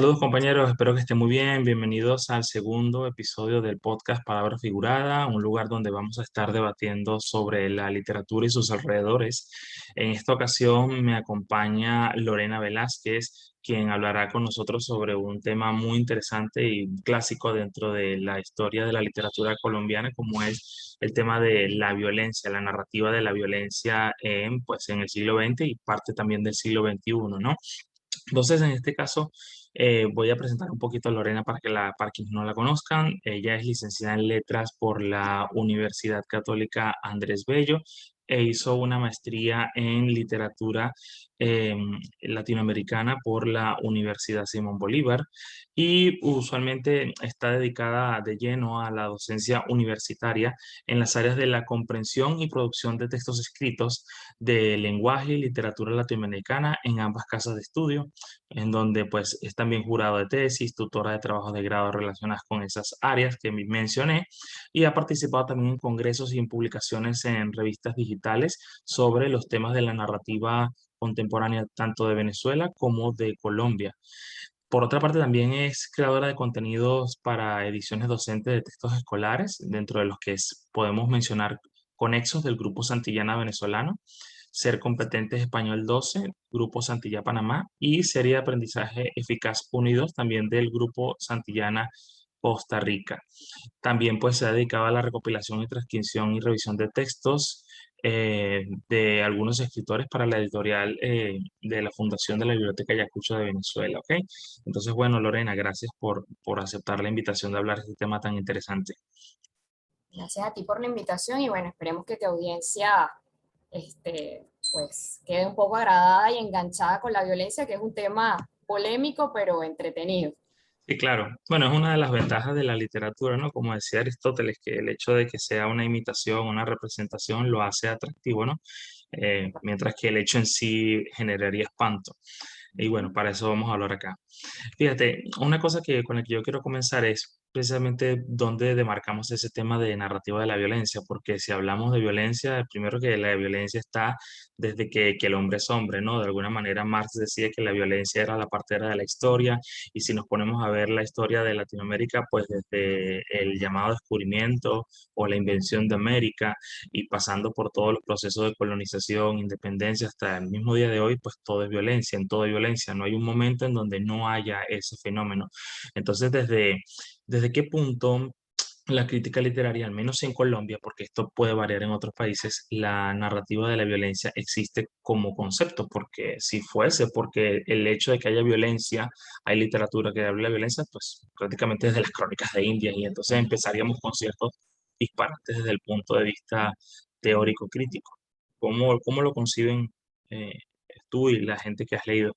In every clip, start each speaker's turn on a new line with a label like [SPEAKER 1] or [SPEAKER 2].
[SPEAKER 1] Saludos compañeros, espero que estén muy bien. Bienvenidos al segundo episodio del podcast Palabra Figurada, un lugar donde vamos a estar debatiendo sobre la literatura y sus alrededores. En esta ocasión me acompaña Lorena Velázquez, quien hablará con nosotros sobre un tema muy interesante y clásico dentro de la historia de la literatura colombiana, como es el tema de la violencia, la narrativa de la violencia en el siglo XX y parte también del siglo XXI, ¿no? Entonces, en este caso, voy a presentar un poquito a Lorena para quienes no la conozcan. Ella es licenciada en Letras por la Universidad Católica Andrés Bello e hizo una maestría en Literatura eh, Latinoamericana por la Universidad Simón Bolívar y usualmente está dedicada de lleno a la docencia universitaria en las áreas de la comprensión y producción de textos escritos de lenguaje y literatura latinoamericana en ambas casas de estudio, en donde pues es también jurado de tesis, tutora de trabajos de grado relacionadas con esas áreas que mencioné, y ha participado también en congresos y en publicaciones en revistas digitales sobre los temas de la narrativa contemporánea tanto de Venezuela como de Colombia. Por otra parte, también es creadora de contenidos para ediciones docentes de textos escolares, dentro de los que podemos mencionar Conexos del Grupo Santillana Venezolano, Ser Competentes Español 12, Grupo Santillá Panamá y Serie de Aprendizaje Eficaz Unidos, también del Grupo Santillana Costa Rica. También pues se ha dedicado a la recopilación y transcripción y revisión de textos de algunos escritores para la editorial de la Fundación de la Biblioteca Ayacucho de Venezuela, ¿ok? Entonces, bueno, Lorena, gracias por aceptar la invitación de hablar de este tema tan interesante.
[SPEAKER 2] Gracias a ti por la invitación y bueno, esperemos que tu audiencia pues, quede un poco agradada y enganchada con la violencia, que es un tema polémico pero entretenido.
[SPEAKER 1] Sí, claro. Bueno, es una de las ventajas de la literatura, ¿no? Como decía Aristóteles, que el hecho de que sea una imitación, una representación, lo hace atractivo, ¿no? Mientras que el hecho en sí generaría espanto. Y bueno, para eso vamos a hablar acá. Fíjate, una cosa con la que yo quiero comenzar es precisamente dónde demarcamos ese tema de narrativa de la violencia, porque si hablamos de violencia, primero que la violencia está desde que el hombre es hombre, ¿no? De alguna manera Marx decía que la violencia era la partera de la historia, y si nos ponemos a ver la historia de Latinoamérica, pues desde el llamado descubrimiento o la invención de América y pasando por todos los procesos de colonización, independencia, hasta el mismo día de hoy, pues todo es violencia, en todo hay violencia, no hay un momento en donde no haya ese fenómeno. Entonces, ¿desde qué punto la crítica literaria, al menos en Colombia, porque esto puede variar en otros países, la narrativa de la violencia existe como concepto? Porque si fuese porque el hecho de que haya violencia, hay literatura que habla de violencia, pues prácticamente desde las crónicas de India, y entonces empezaríamos con ciertos disparates desde el punto de vista teórico crítico. ¿Cómo lo conciben eh, tú y la gente que has leído?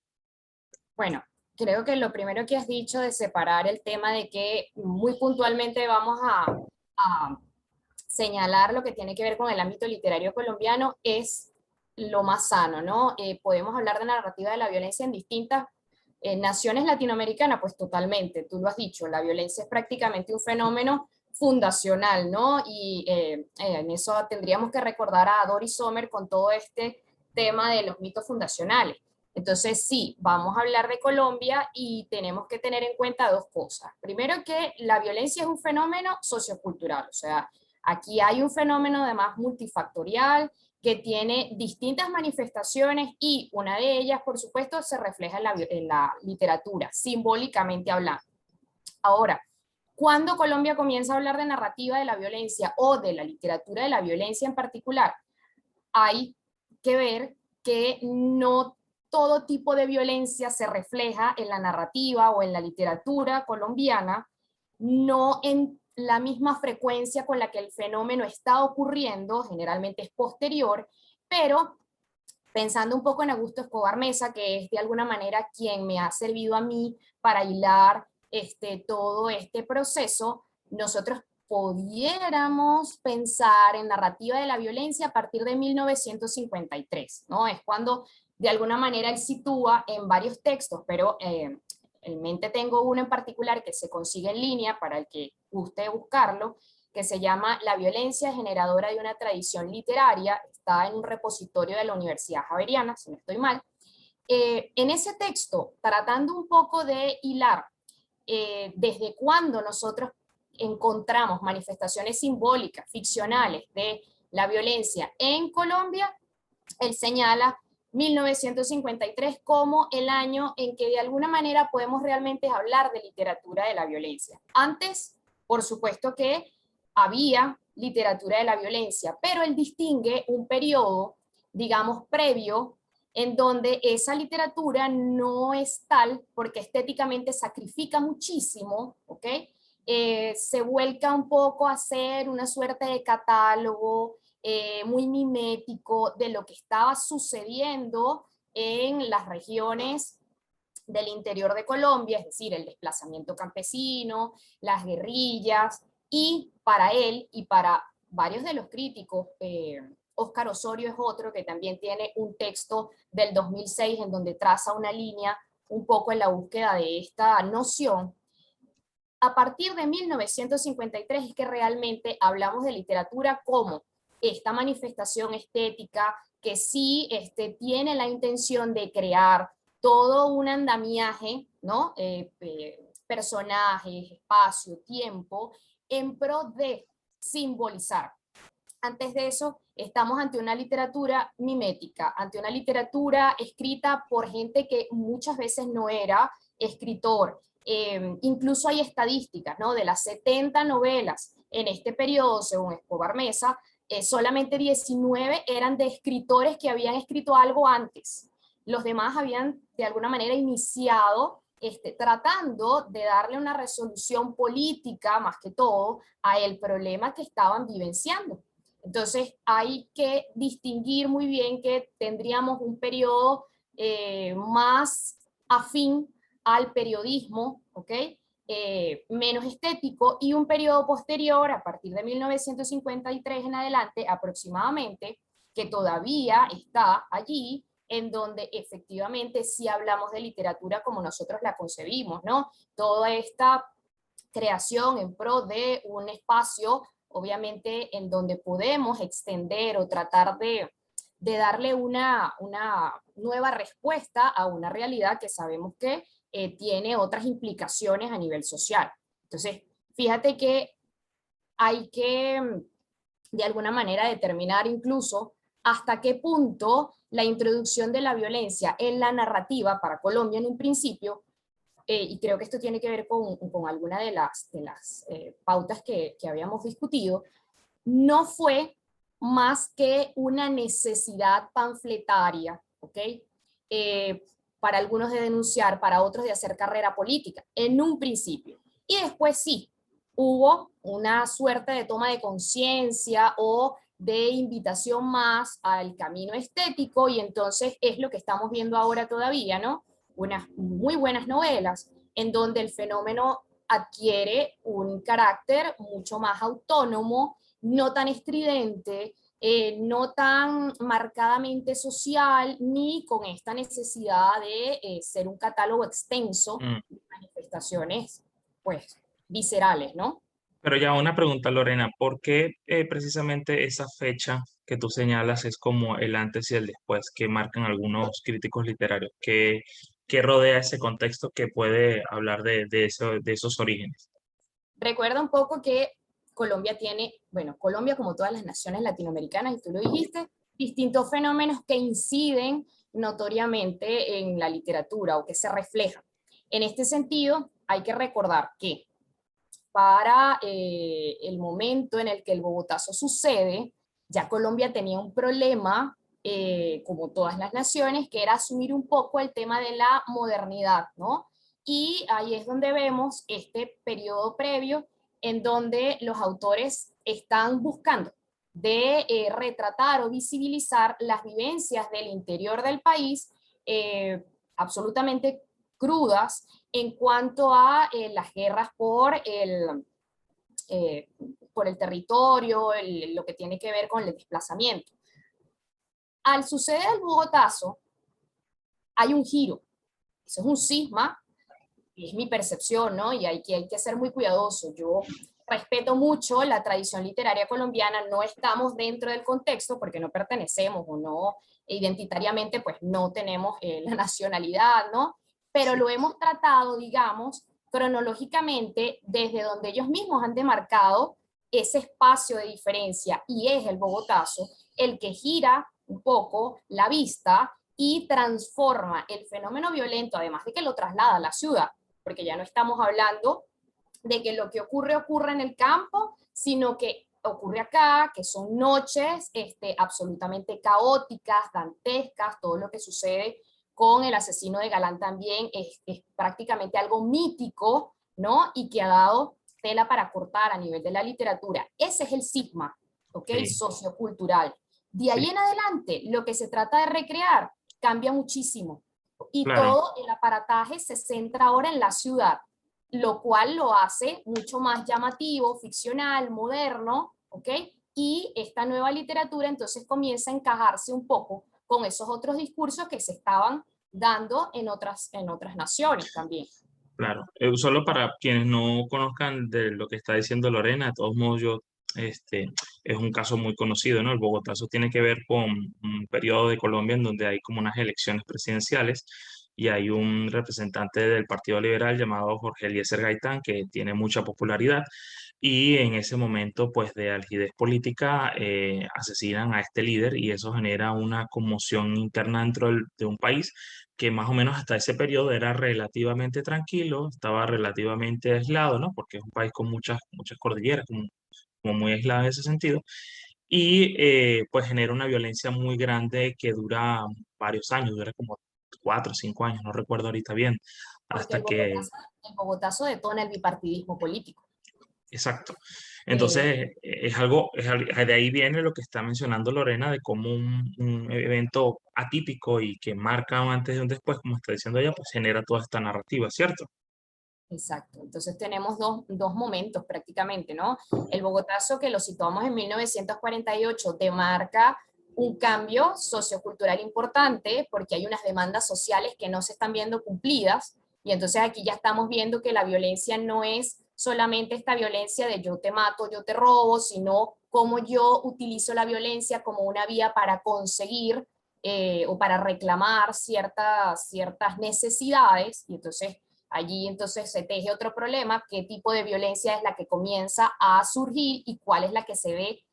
[SPEAKER 2] Bueno, creo que lo primero que has dicho de separar el tema de que muy puntualmente vamos a señalar lo que tiene que ver con el ámbito literario colombiano es lo más sano, ¿no? Podemos hablar de narrativa de la violencia en distintas naciones latinoamericanas, pues totalmente, tú lo has dicho, la violencia es prácticamente un fenómeno fundacional, ¿no? Y en eso tendríamos que recordar a Doris Sommer con todo este tema de los mitos fundacionales. Entonces, sí, vamos a hablar de Colombia y tenemos que tener en cuenta dos cosas. Primero, que la violencia es un fenómeno sociocultural, o sea, aquí hay un fenómeno además multifactorial que tiene distintas manifestaciones y una de ellas, por supuesto, se refleja en la literatura, simbólicamente hablando. Ahora, cuando Colombia comienza a hablar de narrativa de la violencia o de la literatura de la violencia en particular, hay que ver que no todo tipo de violencia se refleja en la narrativa o en la literatura colombiana, no en la misma frecuencia con la que el fenómeno está ocurriendo, generalmente es posterior, pero pensando un poco en Augusto Escobar Mesa, que es de alguna manera quien me ha servido a mí para hilar todo este proceso, nosotros pudiéramos pensar en narrativa de la violencia a partir de 1953, ¿no? Es cuando de alguna manera él sitúa en varios textos, pero en mente tengo uno en particular que se consigue en línea para el que guste buscarlo, que se llama La violencia generadora de una tradición literaria, está en un repositorio de la Universidad Javeriana, si no estoy mal, En ese texto, tratando un poco de hilar desde cuándo nosotros encontramos manifestaciones simbólicas, ficcionales de la violencia en Colombia, él señala 1953 como el año en que de alguna manera podemos realmente hablar de literatura de la violencia. Antes, por supuesto que había literatura de la violencia, pero él distingue un periodo, digamos, previo, en donde esa literatura no es tal porque estéticamente sacrifica muchísimo, ¿ok? Se vuelca un poco a hacer una suerte de catálogo muy mimético de lo que estaba sucediendo en las regiones del interior de Colombia, es decir, el desplazamiento campesino, las guerrillas, y para él y para varios de los críticos, Óscar Osorio es otro que también tiene un texto del 2006 en donde traza una línea un poco en la búsqueda de esta noción. A partir de 1953 es que realmente hablamos de literatura como esta manifestación estética que sí tiene la intención de crear todo un andamiaje, ¿no? Personajes, espacio, tiempo, en pro de simbolizar. Antes de eso, estamos ante una literatura mimética, ante una literatura escrita por gente que muchas veces no era escritor. Incluso hay estadísticas, ¿no? De las 70 novelas en este periodo, según Escobar Mesa, solamente 19 eran de escritores que habían escrito algo antes. Los demás habían de alguna manera iniciado tratando de darle una resolución política, más que todo, a el problema que estaban vivenciando. Entonces hay que distinguir muy bien que tendríamos un periodo más afín al periodismo, ¿ok? Menos estético, y un periodo posterior, a partir de 1953 en adelante aproximadamente, que todavía está allí, en donde efectivamente sí hablamos de literatura como nosotros la concebimos, ¿no? Toda esta creación en pro de un espacio, obviamente, en donde podemos extender o tratar de darle una nueva respuesta a una realidad que sabemos que tiene otras implicaciones a nivel social. Entonces, fíjate que hay que, de alguna manera, determinar incluso hasta qué punto la introducción de la violencia en la narrativa para Colombia en un principio, y creo que esto tiene que ver con alguna de las pautas que habíamos discutido, no fue más que una necesidad panfletaria, ¿ok? Para algunos de denunciar, para otros de hacer carrera política, en un principio. Y después sí, hubo una suerte de toma de conciencia o de invitación más al camino estético, y entonces es lo que estamos viendo ahora todavía, ¿no? Unas muy buenas novelas en donde el fenómeno adquiere un carácter mucho más autónomo, no tan estridente, no tan marcadamente social, ni con esta necesidad de ser un catálogo extenso
[SPEAKER 1] Mm.
[SPEAKER 2] de manifestaciones, pues, viscerales, ¿no?
[SPEAKER 1] Pero ya una pregunta, Lorena, ¿por qué precisamente esa fecha que tú señalas es como el antes y el después que marcan algunos críticos literarios? ¿Qué rodea ese contexto que puede hablar de esos orígenes?
[SPEAKER 2] Recuerda un poco que Colombia tiene, bueno, Colombia como todas las naciones latinoamericanas, y tú lo dijiste, distintos fenómenos que inciden notoriamente en la literatura o que se reflejan. En este sentido, hay que recordar que para el momento en el que el Bogotazo sucede, ya Colombia tenía un problema, como todas las naciones, que era asumir un poco el tema de la modernidad, ¿no? Y ahí es donde vemos este periodo previo en donde los autores están buscando de retratar o visibilizar las vivencias del interior del país, absolutamente crudas en cuanto a las guerras eh, por el territorio, lo que tiene que ver con el desplazamiento. Al suceder el Bogotazo, hay un giro. Eso es un cisma, es mi percepción, ¿no? Y hay que ser muy cuidadoso. Yo respeto mucho la tradición literaria colombiana, no estamos dentro del contexto porque no pertenecemos o no identitariamente pues no tenemos la nacionalidad, ¿no? Pero
[SPEAKER 1] Sí,
[SPEAKER 2] lo hemos tratado, digamos, cronológicamente desde donde ellos mismos han demarcado ese espacio de diferencia, y es el Bogotazo el que gira un poco la vista y transforma el fenómeno violento, además de que lo traslada a la ciudad, porque ya no estamos hablando de que lo que ocurre en el campo, sino que ocurre acá, que son noches absolutamente caóticas, dantescas, todo lo que sucede con el asesino de Galán también es prácticamente algo mítico, ¿no? Y que ha dado tela para cortar a nivel de la literatura. Ese es el sigma, ¿ok?
[SPEAKER 1] sí,
[SPEAKER 2] Sociocultural. De ahí
[SPEAKER 1] sí,
[SPEAKER 2] en adelante, lo que se trata de recrear cambia muchísimo. Y
[SPEAKER 1] claro.
[SPEAKER 2] todo el aparataje se centra ahora en la ciudad, lo cual lo hace mucho más llamativo, ficcional, moderno, ¿ok? Y esta nueva literatura entonces comienza a encajarse un poco con esos otros discursos que se estaban dando en otras naciones también.
[SPEAKER 1] Claro, solo para quienes no conozcan de lo que está diciendo Lorena, de todos modos es un caso muy conocido, ¿no? El Bogotazo tiene que ver con un periodo de Colombia en donde hay como unas elecciones presidenciales y hay un representante del Partido Liberal llamado Jorge Eliezer Gaitán que tiene mucha popularidad y en ese momento pues de algidez política asesinan a este líder y eso genera una conmoción interna dentro de un país que más o menos hasta ese periodo era relativamente tranquilo, estaba relativamente aislado, ¿no? Porque es un país con muchas cordilleras, como muy aislado en ese sentido, y pues genera una violencia muy grande que dura varios años, dura como 4 o 5 años, no recuerdo ahorita bien,
[SPEAKER 2] Porque
[SPEAKER 1] hasta que,
[SPEAKER 2] el Bogotazo detona el bipartidismo político.
[SPEAKER 1] exacto.
[SPEAKER 2] Eh,
[SPEAKER 1] Entonces, de ahí viene lo que está mencionando Lorena, de cómo un evento atípico y que marca un antes y un después, como está diciendo ella, pues genera toda esta narrativa, ¿cierto?
[SPEAKER 2] Exacto, entonces tenemos dos momentos prácticamente, ¿no? El Bogotazo, que lo situamos en 1948, demarca un cambio sociocultural importante porque hay unas demandas sociales que no se están viendo cumplidas, y entonces aquí ya estamos viendo que la violencia no es solamente esta violencia de yo te mato, yo te robo, sino cómo yo utilizo la violencia como una vía para conseguir o para reclamar ciertas necesidades, y entonces allí entonces se teje otro problema: qué tipo de violencia es la que comienza a surgir y cuál es la que se ve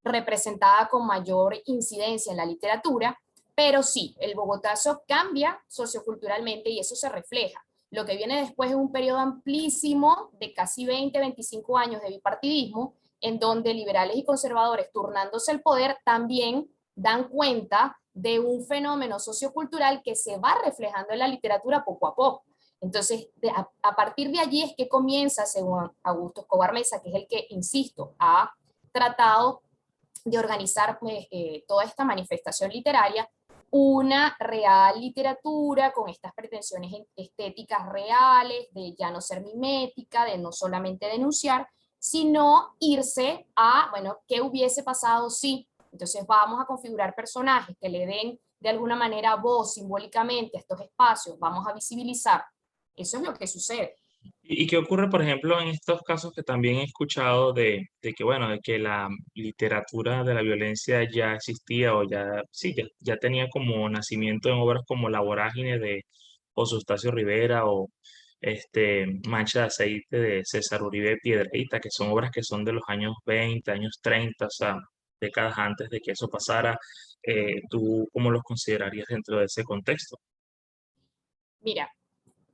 [SPEAKER 2] representada con mayor incidencia en la literatura. Pero sí, el Bogotazo cambia socioculturalmente y eso se refleja. Lo que viene después es un periodo amplísimo de casi 20, 25 años de bipartidismo, en donde liberales y conservadores, turnándose el poder, también dan cuenta de un fenómeno sociocultural que se va reflejando en la literatura poco a poco. Entonces, a partir de allí es que comienza, según Augusto Escobar Mesa, que es el que, insisto, ha tratado de organizar toda esta manifestación literaria, una real literatura con estas pretensiones estéticas reales, de ya no ser mimética, de no solamente denunciar, sino irse a, bueno, ¿qué hubiese pasado si? Entonces vamos a configurar personajes que le den de alguna manera voz simbólicamente a estos espacios, vamos a visibilizar. Eso es lo que sucede.
[SPEAKER 1] ¿Y qué ocurre, por ejemplo, en estos casos que también he escuchado de que, bueno, de que la literatura de la violencia ya existía o ya, sí, ya tenía como nacimiento en obras como La Vorágine de José Eustacio Rivera o Mancha de Aceite de César Uribe Piedreita, que son obras que son de los años 20 años 30, o sea, décadas antes de que eso pasara? ¿Tú cómo los considerarías dentro de ese contexto?
[SPEAKER 2] Mira,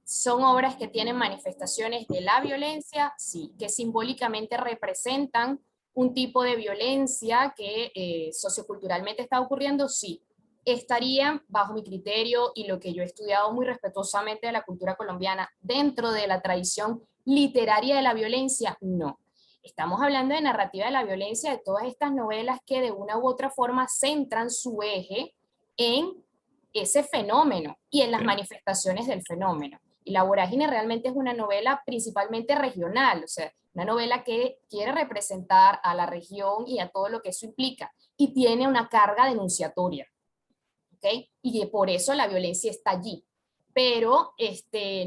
[SPEAKER 2] son obras que tienen manifestaciones de la violencia, sí, que simbólicamente representan un tipo de violencia que socioculturalmente está ocurriendo, sí. Estarían, bajo mi criterio y lo que yo he estudiado muy respetuosamente de la cultura colombiana, dentro de la tradición literaria de la violencia, no. Estamos hablando de narrativa de la violencia, de todas estas novelas que de una u otra forma centran su eje en ese fenómeno y en las
[SPEAKER 1] Sí.
[SPEAKER 2] manifestaciones del fenómeno. Y La Vorágine realmente es una novela principalmente regional, o sea, una novela que quiere representar a la región y a todo lo que eso implica, y tiene una carga denunciatoria, ¿ok? Y por eso la violencia está allí. Pero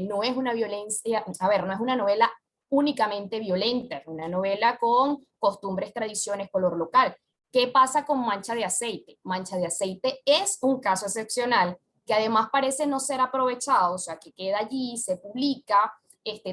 [SPEAKER 2] no es una violencia, a ver, no es una novela únicamente violenta, es una novela con costumbres, tradiciones, color local. ¿Qué pasa con Mancha de Aceite? Mancha de Aceite es un caso excepcional que además parece no ser aprovechado, o sea, que queda allí, se publica,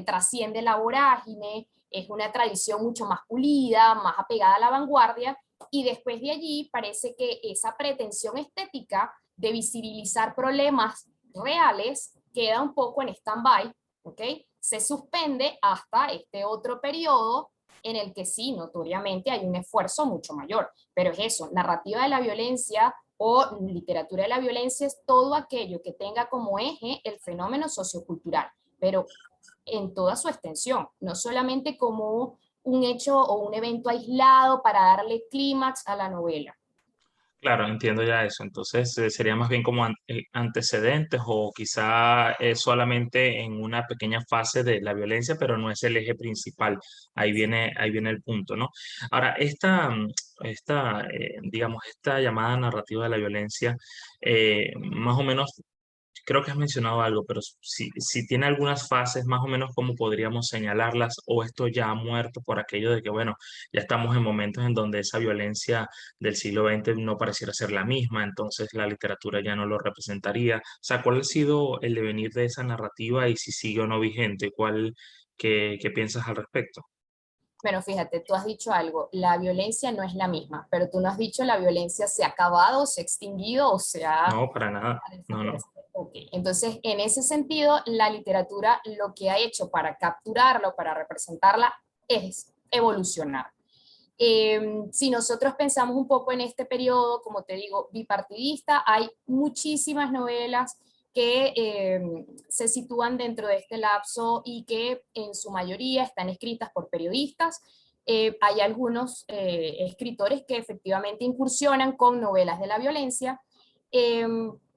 [SPEAKER 2] trasciende la vorágine, es una tradición mucho más pulida, más apegada a la vanguardia, y después de allí parece que esa pretensión estética de visibilizar problemas reales queda un poco en stand-by, ¿ok? Se suspende hasta este otro periodo en el que sí, notoriamente hay un esfuerzo mucho mayor, pero es eso, narrativa de la violencia o literatura de la violencia es todo aquello que tenga como eje el fenómeno sociocultural, pero en toda su extensión, no solamente como un hecho o un evento aislado para darle clímax a la novela.
[SPEAKER 1] Claro, entiendo ya eso. Entonces, sería más bien como antecedentes o quizá solamente en una pequeña fase de la violencia, pero no es el eje principal. Ahí viene el punto, ¿no? Ahora, digamos, esta llamada narrativa de la violencia, más o menos creo que has mencionado algo, pero si tiene algunas fases, más o menos cómo podríamos señalarlas, o esto ya ha muerto por aquello de que, bueno, ya estamos en momentos en donde esa violencia del siglo XX no pareciera ser la misma, entonces la literatura ya no lo representaría. O sea, ¿cuál ha sido el devenir de esa narrativa y si sigue o no vigente? ¿Qué piensas al respecto?
[SPEAKER 2] Bueno, fíjate, tú has dicho algo, la violencia no es la misma, pero tú no has dicho la violencia se ha acabado, se ha extinguido o se ha
[SPEAKER 1] No, para nada. No, no.
[SPEAKER 2] desaparecer. Ok, entonces en ese sentido, la literatura lo que ha hecho para capturarlo, para representarla, es evolucionar. Si nosotros pensamos un poco en este periodo, como te digo, bipartidista, hay muchísimas novelas que se sitúan dentro de este lapso y que en su mayoría están escritas por periodistas. Hay algunos escritores que efectivamente incursionan con novelas de la violencia, eh,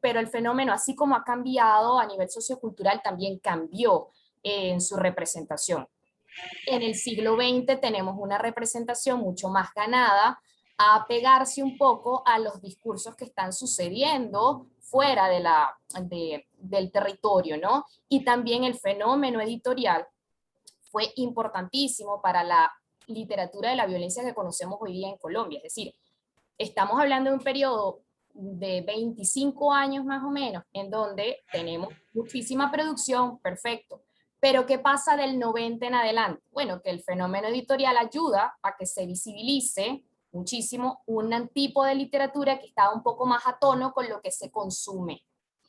[SPEAKER 2] pero el fenómeno, así como ha cambiado a nivel sociocultural, también cambió en su representación. En el siglo XX tenemos una representación mucho más ganada a pegarse un poco a los discursos que están sucediendo fuera del territorio, ¿no? Y también el fenómeno editorial fue importantísimo para la literatura de la violencia que conocemos hoy día en Colombia. Es decir, estamos hablando de un periodo de 25 años más o menos, en donde tenemos muchísima producción, perfecto. Pero ¿qué pasa del 90 en adelante? Bueno, que el fenómeno editorial ayuda a que se visibilice muchísimo un tipo de literatura que está un poco más a tono con lo que se consume.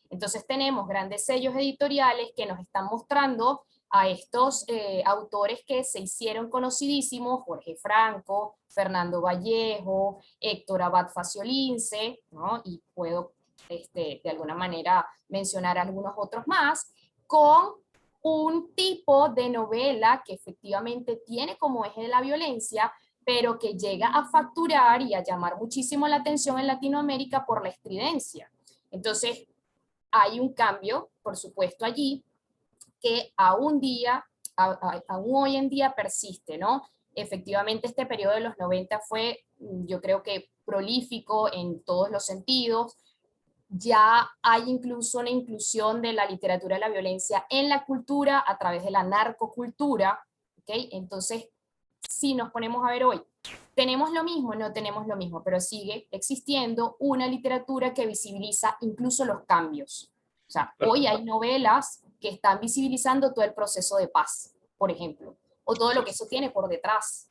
[SPEAKER 2] Entonces tenemos grandes sellos editoriales que nos están mostrando a estos autores que se hicieron conocidísimos, Jorge Franco, Fernando Vallejo, Héctor Abad Faciolince, ¿no? Y puedo de alguna manera mencionar algunos otros más, con un tipo de novela que efectivamente tiene como eje de la violencia, pero que llega a facturar y a llamar muchísimo la atención en Latinoamérica por la estridencia. Entonces, hay un cambio, por supuesto, allí, que aún hoy en día persiste, ¿no? Efectivamente, este periodo de los 90 fue, yo creo que prolífico en todos los sentidos. Ya hay incluso una inclusión de la literatura de la violencia en la cultura a través de la narcocultura, ¿ok? Entonces, si nos ponemos a ver hoy, ¿tenemos lo mismo? No tenemos lo mismo, pero sigue existiendo una literatura que visibiliza incluso los cambios. O sea, hoy hay novelas que están visibilizando todo el proceso de paz, por ejemplo, o todo lo que eso tiene por detrás,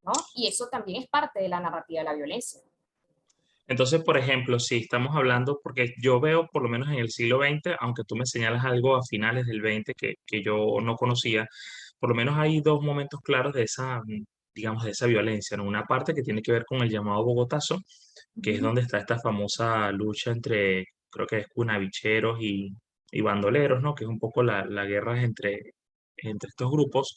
[SPEAKER 2] ¿no? Y eso también es parte de la narrativa de la violencia.
[SPEAKER 1] Entonces, por ejemplo, si estamos hablando, porque yo veo por lo menos en el siglo XX, aunque tú me señalas algo a finales del XX que yo no conocía, por lo menos hay dos momentos claros de esa, digamos, de esa violencia, ¿no? Una parte que tiene que ver con el llamado Bogotazo, que es donde está esta famosa lucha entre, creo que es cunavicheros y bandoleros, ¿no? Que es un poco la guerra entre estos grupos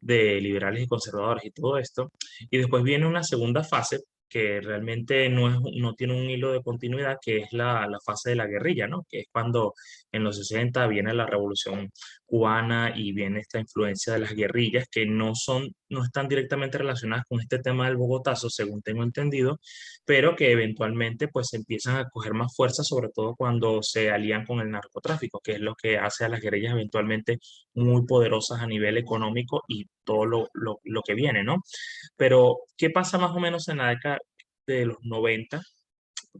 [SPEAKER 1] de liberales y conservadores y todo esto. Y después viene una segunda fase que realmente no tiene un hilo de continuidad, que es la fase de la guerrilla, ¿no? Que es cuando en los 60 viene la Revolución Cubana y viene esta influencia de las guerrillas que no están directamente relacionadas con este tema del Bogotazo, según tengo entendido, pero que eventualmente pues empiezan a coger más fuerza, sobre todo cuando se alían con el narcotráfico, que es lo que hace a las guerrillas eventualmente muy poderosas a nivel económico y todo lo que viene, ¿no? Pero, ¿qué pasa más o menos en la década? de los 90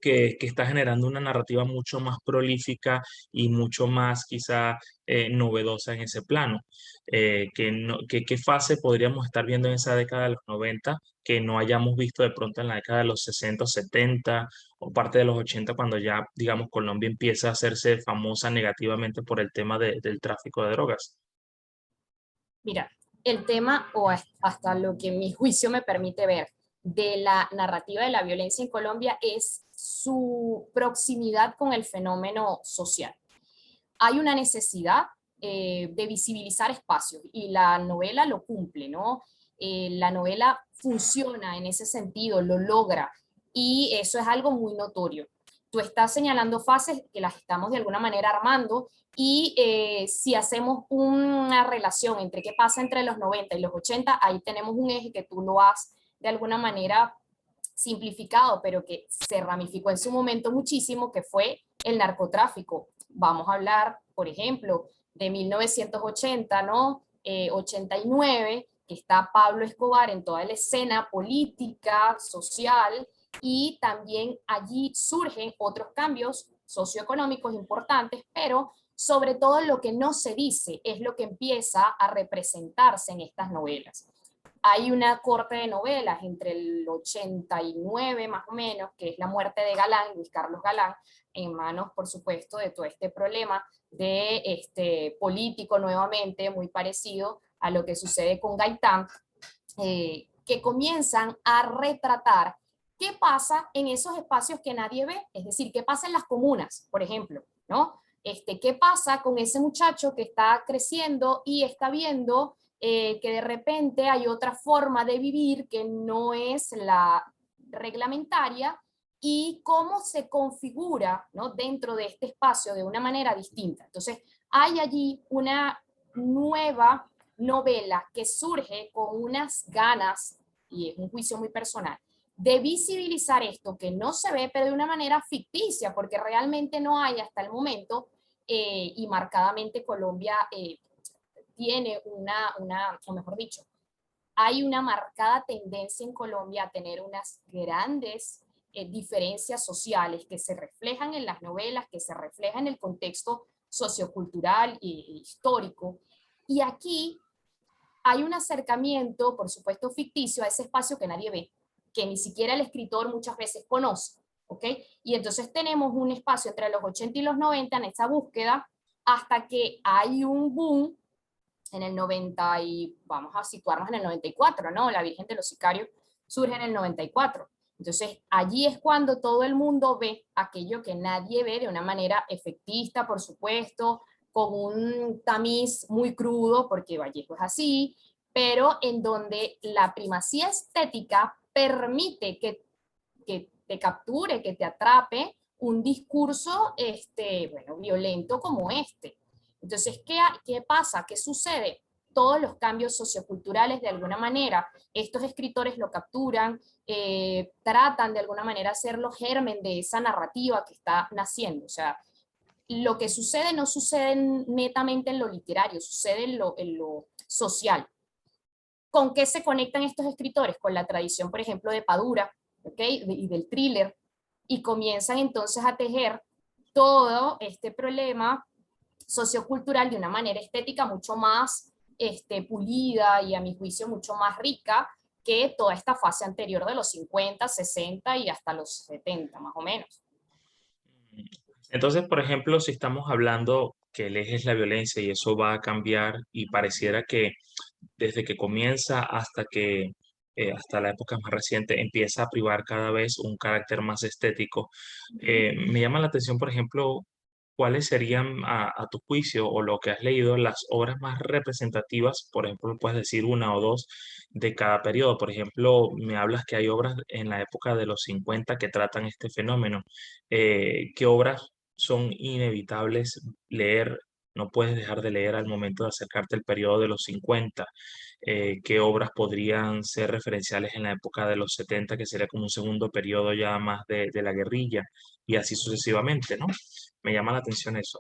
[SPEAKER 1] que está generando una narrativa mucho más prolífica y mucho más quizá novedosa en ese plano. ¿Qué fase podríamos estar viendo en esa década de los 90 que no hayamos visto de pronto en la década de los 60 o 70 o parte de los 80 cuando ya, digamos, Colombia empieza a hacerse famosa negativamente por el tema del tráfico de drogas?
[SPEAKER 2] Mira, el tema, o hasta lo que mi juicio me permite ver, de la narrativa de la violencia en Colombia es su proximidad con el fenómeno social. Hay una necesidad de visibilizar espacios y la novela lo cumple, ¿no? La novela funciona en ese sentido, lo logra y eso es algo muy notorio. Tú estás señalando fases que las estamos de alguna manera armando y si hacemos una relación entre qué pasa entre los 90 y los 80, ahí tenemos un eje que tú lo has de alguna manera simplificado, pero que se ramificó en su momento muchísimo, que fue el narcotráfico. Vamos a hablar, por ejemplo, de 1980, ¿no? 89, que está Pablo Escobar en toda la escena política, social, y también allí surgen otros cambios socioeconómicos importantes, pero sobre todo lo que no se dice es lo que empieza a representarse en estas novelas. Hay una corte de novelas entre el 89 más o menos, que es la muerte de Galán, Luis Carlos Galán, en manos, por supuesto, de todo este problema de este político nuevamente, muy parecido a lo que sucede con Gaitán, que comienzan a retratar qué pasa en esos espacios que nadie ve, es decir, qué pasa en las comunas, por ejemplo, ¿no? ¿Qué pasa con ese muchacho que está creciendo y está viendo que de repente hay otra forma de vivir que no es la reglamentaria y cómo se configura, ¿no?, dentro de este espacio de una manera distinta? Entonces, hay allí una nueva novela que surge con unas ganas, y es un juicio muy personal, de visibilizar esto que no se ve, pero de una manera ficticia, porque realmente no hay hasta el momento, y marcadamente Colombia tiene o mejor dicho, hay una marcada tendencia en Colombia a tener unas grandes diferencias sociales que se reflejan en las novelas, que se reflejan en el contexto sociocultural e histórico. Y aquí hay un acercamiento, por supuesto ficticio, a ese espacio que nadie ve, que ni siquiera el escritor muchas veces conoce, ¿ok? Y entonces tenemos un espacio entre los 80 y los 90 en esa búsqueda, hasta que hay un boom en el 90 y vamos a situarnos en el 94, ¿no? La Virgen de los Sicarios surge en el 94. Entonces, allí es cuando todo el mundo ve aquello que nadie ve de una manera efectista, por supuesto, con un tamiz muy crudo, porque Vallejo es así, pero en donde la primacía estética permite que te capture, que te atrape un discurso bueno, violento como este. Entonces, ¿qué pasa? ¿Qué sucede? Todos los cambios socioculturales, de alguna manera, estos escritores lo capturan, tratan de alguna manera ser los germen de esa narrativa que está naciendo. O sea, lo que sucede no sucede netamente en lo literario, sucede en lo social. ¿Con qué se conectan estos escritores? Con la tradición, por ejemplo, de Padura, ¿okay?, y del thriller, y comienzan entonces a tejer todo este problema sociocultural de una manera estética mucho más pulida y a mi juicio mucho más rica que toda esta fase anterior de los 50, 60 y hasta los 70 más o menos.
[SPEAKER 1] Entonces, por ejemplo, si estamos hablando que el eje es la violencia y eso va a cambiar y pareciera que desde que comienza hasta hasta la época más reciente empieza a privar cada vez un carácter más estético. Me llama la atención, por ejemplo, cuáles serían a tu juicio o lo que has leído las obras más representativas, por ejemplo, puedes decir una o dos de cada periodo. Por ejemplo, me hablas que hay obras en la época de los 50 que tratan este fenómeno. ¿Qué obras son inevitables leer? No puedes dejar de leer al momento de acercarte al periodo de los 50. ¿Qué obras podrían ser referenciales en la época de los 70, que sería como un segundo periodo ya más de la guerrilla, y así sucesivamente, ¿no? Me llama la atención eso.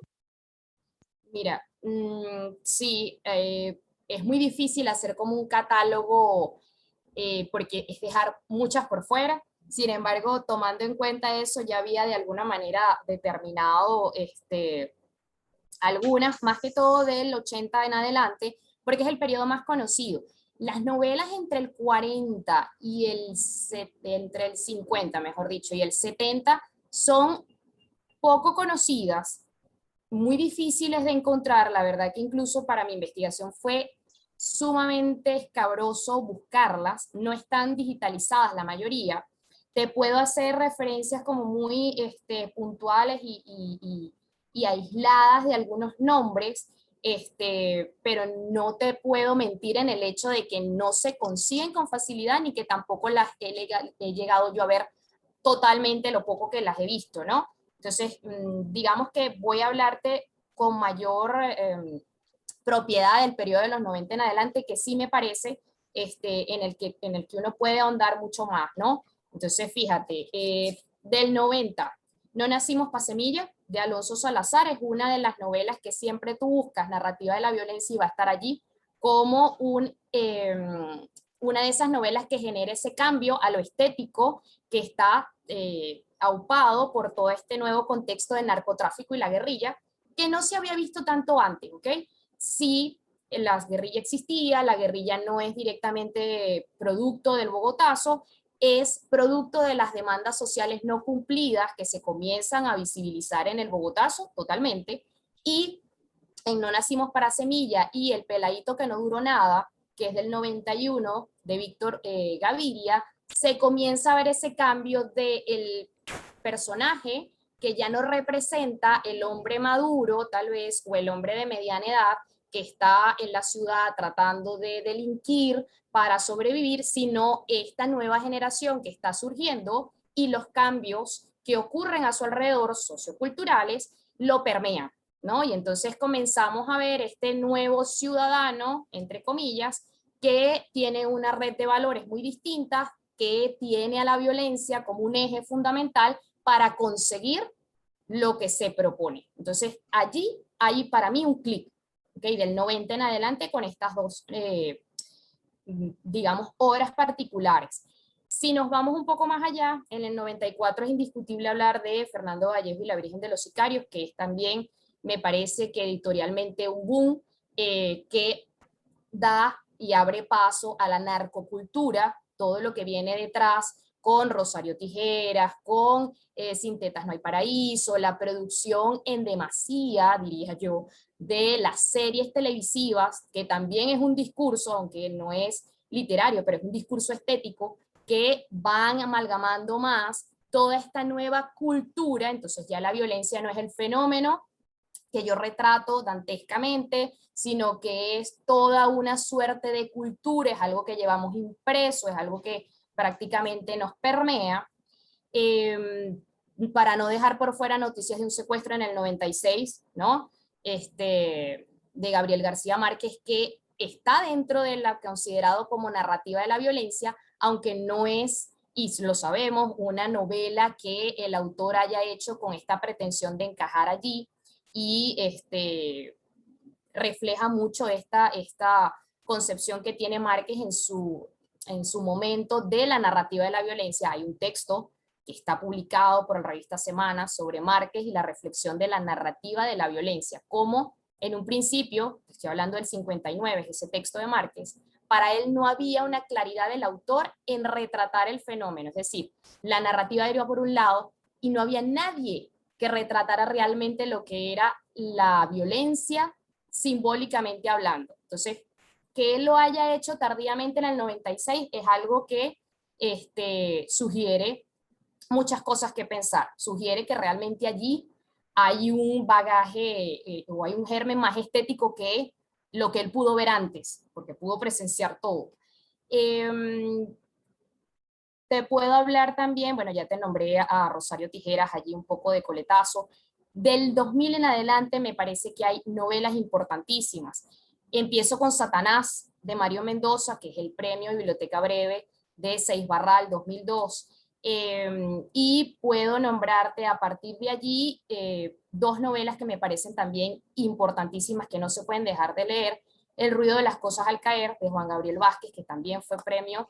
[SPEAKER 2] Mira, sí, es muy difícil hacer como un catálogo porque es dejar muchas por fuera. Sin embargo, tomando en cuenta eso, ya había de alguna manera determinado algunas, más que todo del 80 en adelante, porque es el periodo más conocido. Las novelas entre el 40 y entre el 50, mejor dicho, y el 70 son poco conocidas, muy difíciles de encontrar. La verdad que incluso para mi investigación fue sumamente escabroso buscarlas, no están digitalizadas la mayoría. Te puedo hacer referencias como muy puntuales y aisladas de algunos nombres, pero no te puedo mentir en el hecho de que no se consiguen con facilidad ni que tampoco las he llegado yo a ver totalmente lo poco que las he visto, ¿no? Entonces, digamos que voy a hablarte con mayor propiedad del periodo de los 90 en adelante, que sí me parece en el que uno puede ahondar mucho más, ¿no? Entonces, fíjate, del 90, No nacimos pa' semilla, de Alonso Salazar, es una de las novelas que siempre tú buscas, narrativa de la violencia, y va a estar allí como una de esas novelas que genera ese cambio a lo estético que está aupado por todo este nuevo contexto del narcotráfico y la guerrilla, que no se había visto tanto antes, ¿ok? Sí, la guerrilla existía, la guerrilla no es directamente producto del Bogotazo, es producto de las demandas sociales no cumplidas que se comienzan a visibilizar en el Bogotazo totalmente, y en No nacimos para semilla y El peladito que no duró nada, que es del 91, de Víctor Gaviria, se comienza a ver ese cambio del personaje que ya no representa el hombre maduro, tal vez, o el hombre de mediana edad, que está en la ciudad tratando de delinquir para sobrevivir, sino esta nueva generación que está surgiendo y los cambios que ocurren a su alrededor socioculturales lo permean, ¿no? Y entonces comenzamos a ver este nuevo ciudadano, entre comillas, que tiene una red de valores muy distintas, que tiene a la violencia como un eje fundamental para conseguir lo que se propone. Entonces, allí hay para mí un clic, ¿okay? Del 90 en adelante con estas dos, digamos, obras particulares. Si nos vamos un poco más allá, en el 94 es indiscutible hablar de Fernando Vallejo y la Virgen de los Sicarios, que es también, me parece que editorialmente un boom que da y abre paso a la narcocultura, todo lo que viene detrás con Rosario Tijeras, con Sin tetas no hay paraíso, la producción en demasía, diría yo, de las series televisivas, que también es un discurso, aunque no es literario, pero es un discurso estético, que van amalgamando más toda esta nueva cultura. Entonces ya la violencia no es el fenómeno que yo retrato dantescamente, sino que es toda una suerte de cultura, es algo que llevamos impreso, es algo que prácticamente nos permea. Eh, para no dejar por fuera Noticias de un secuestro en el 96, ¿no? De Gabriel García Márquez, que está dentro de la considerado como narrativa de la violencia, aunque no es, y lo sabemos, una novela que el autor haya hecho con esta pretensión de encajar allí, y refleja mucho esta concepción que tiene Márquez en su momento de la narrativa de la violencia. Hay un texto que está publicado por la revista Semana sobre Márquez y la reflexión de la narrativa de la violencia, como en un principio, estoy hablando del 59, ese texto de Márquez, para él no había una claridad del autor en retratar el fenómeno, es decir, la narrativa iba por un lado y no había nadie que retratara realmente lo que era la violencia simbólicamente hablando. Entonces, que él lo haya hecho tardíamente en el 96 es algo que sugiere muchas cosas que pensar. Sugiere que realmente allí hay un bagaje o hay un germen más estético que lo que él pudo ver antes, porque pudo presenciar todo. Te puedo hablar también, bueno, ya te nombré a Rosario Tijeras, allí un poco de coletazo. Del 2000 en adelante me parece que hay novelas importantísimas. Empiezo con Satanás, de Mario Mendoza, que es el premio Biblioteca Breve de Seis Barral 2002. Y puedo nombrarte a partir de allí dos novelas que me parecen también importantísimas, que no se pueden dejar de leer. El ruido de las cosas al caer, de Juan Gabriel Vázquez, que también fue premio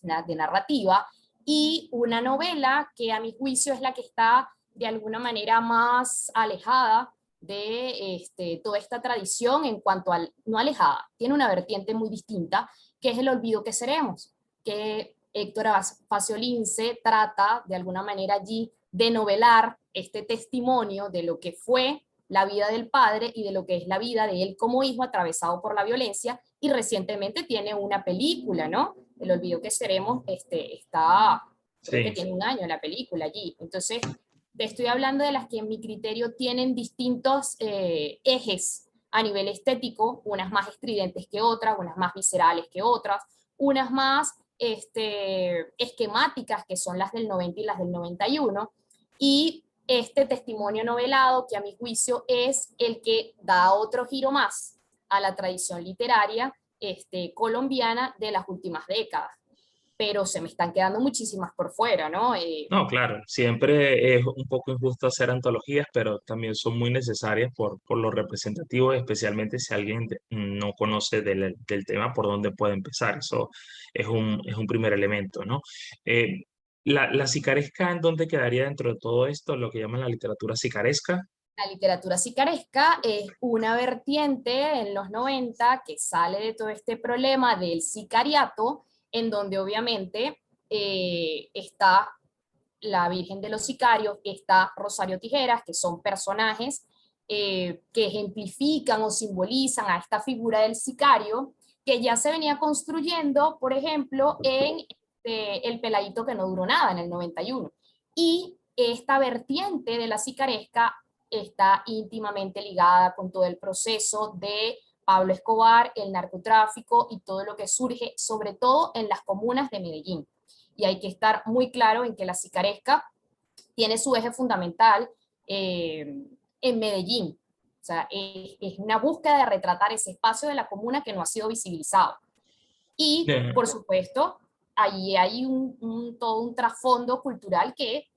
[SPEAKER 2] de narrativa, y una novela que a mi juicio es la que está de alguna manera más alejada de toda esta tradición en cuanto al, no alejada, tiene una vertiente muy distinta, que es El olvido que seremos, que Héctor Faciolince trata de alguna manera allí de novelar este testimonio de lo que fue la vida del padre y de lo que es la vida de él como hijo atravesado por la violencia, y recientemente tiene una película, ¿no? El olvido que seremos, está, creo que
[SPEAKER 1] Sí.
[SPEAKER 2] tiene un año la película allí. Entonces, te estoy hablando de las que en mi criterio tienen distintos ejes a nivel estético, unas más estridentes que otras, unas más viscerales que otras, unas más esquemáticas, que son las del 90 y las del 91, y este testimonio novelado, que a mi juicio es el que da otro giro más a la tradición literaria colombiana de las últimas décadas. Pero se me están quedando muchísimas por fuera, ¿no?
[SPEAKER 1] No, claro, siempre es un poco injusto hacer antologías, pero también son muy necesarias por lo representativo, especialmente si alguien no conoce del tema por dónde puede empezar. Eso es un primer elemento, ¿no? Eh, la sicaresca, ¿en dónde quedaría dentro de todo esto, lo que llaman la literatura sicaresca?
[SPEAKER 2] La literatura sicaresca es una vertiente en los 90 que sale de todo este problema del sicariato, en donde obviamente está la Virgen de los Sicarios, está Rosario Tijeras, que son personajes que ejemplifican o simbolizan a esta figura del sicario, que ya se venía construyendo, por ejemplo, en El Peladito que no duró nada, en el 91. Y esta vertiente de la sicaresca está íntimamente ligada con todo el proceso de Pablo Escobar, el narcotráfico y todo lo que surge, sobre todo en las comunas de Medellín. Y hay que estar muy claro en que la sicaresca tiene su eje fundamental en Medellín. O sea, es una búsqueda de retratar ese espacio de la comuna que no ha sido visibilizado. Y,
[SPEAKER 1] Bien.
[SPEAKER 2] por supuesto, ahí hay todo un trasfondo cultural que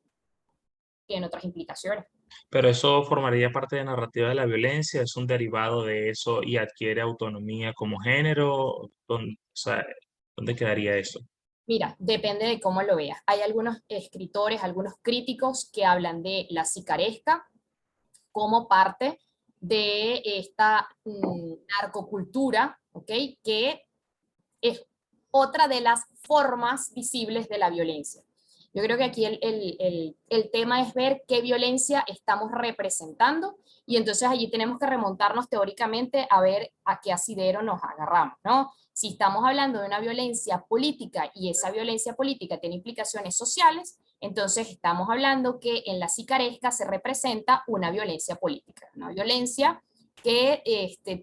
[SPEAKER 2] tiene otras implicaciones.
[SPEAKER 1] Pero eso formaría parte de narrativa de la violencia, es un derivado de eso y adquiere autonomía como género. O sea, ¿dónde quedaría eso?
[SPEAKER 2] Mira, depende de cómo lo veas. Hay algunos escritores, algunos críticos que hablan de la sicaresca como parte de esta narcocultura, ¿ok? Que es otra de las formas visibles de la violencia. Yo creo que aquí el tema es ver qué violencia estamos representando, y entonces allí tenemos que remontarnos teóricamente a ver a qué asidero nos agarramos, ¿no? Si estamos hablando de una violencia política y esa violencia política tiene implicaciones sociales, entonces estamos hablando que en la sicaresca se representa una violencia política, una violencia que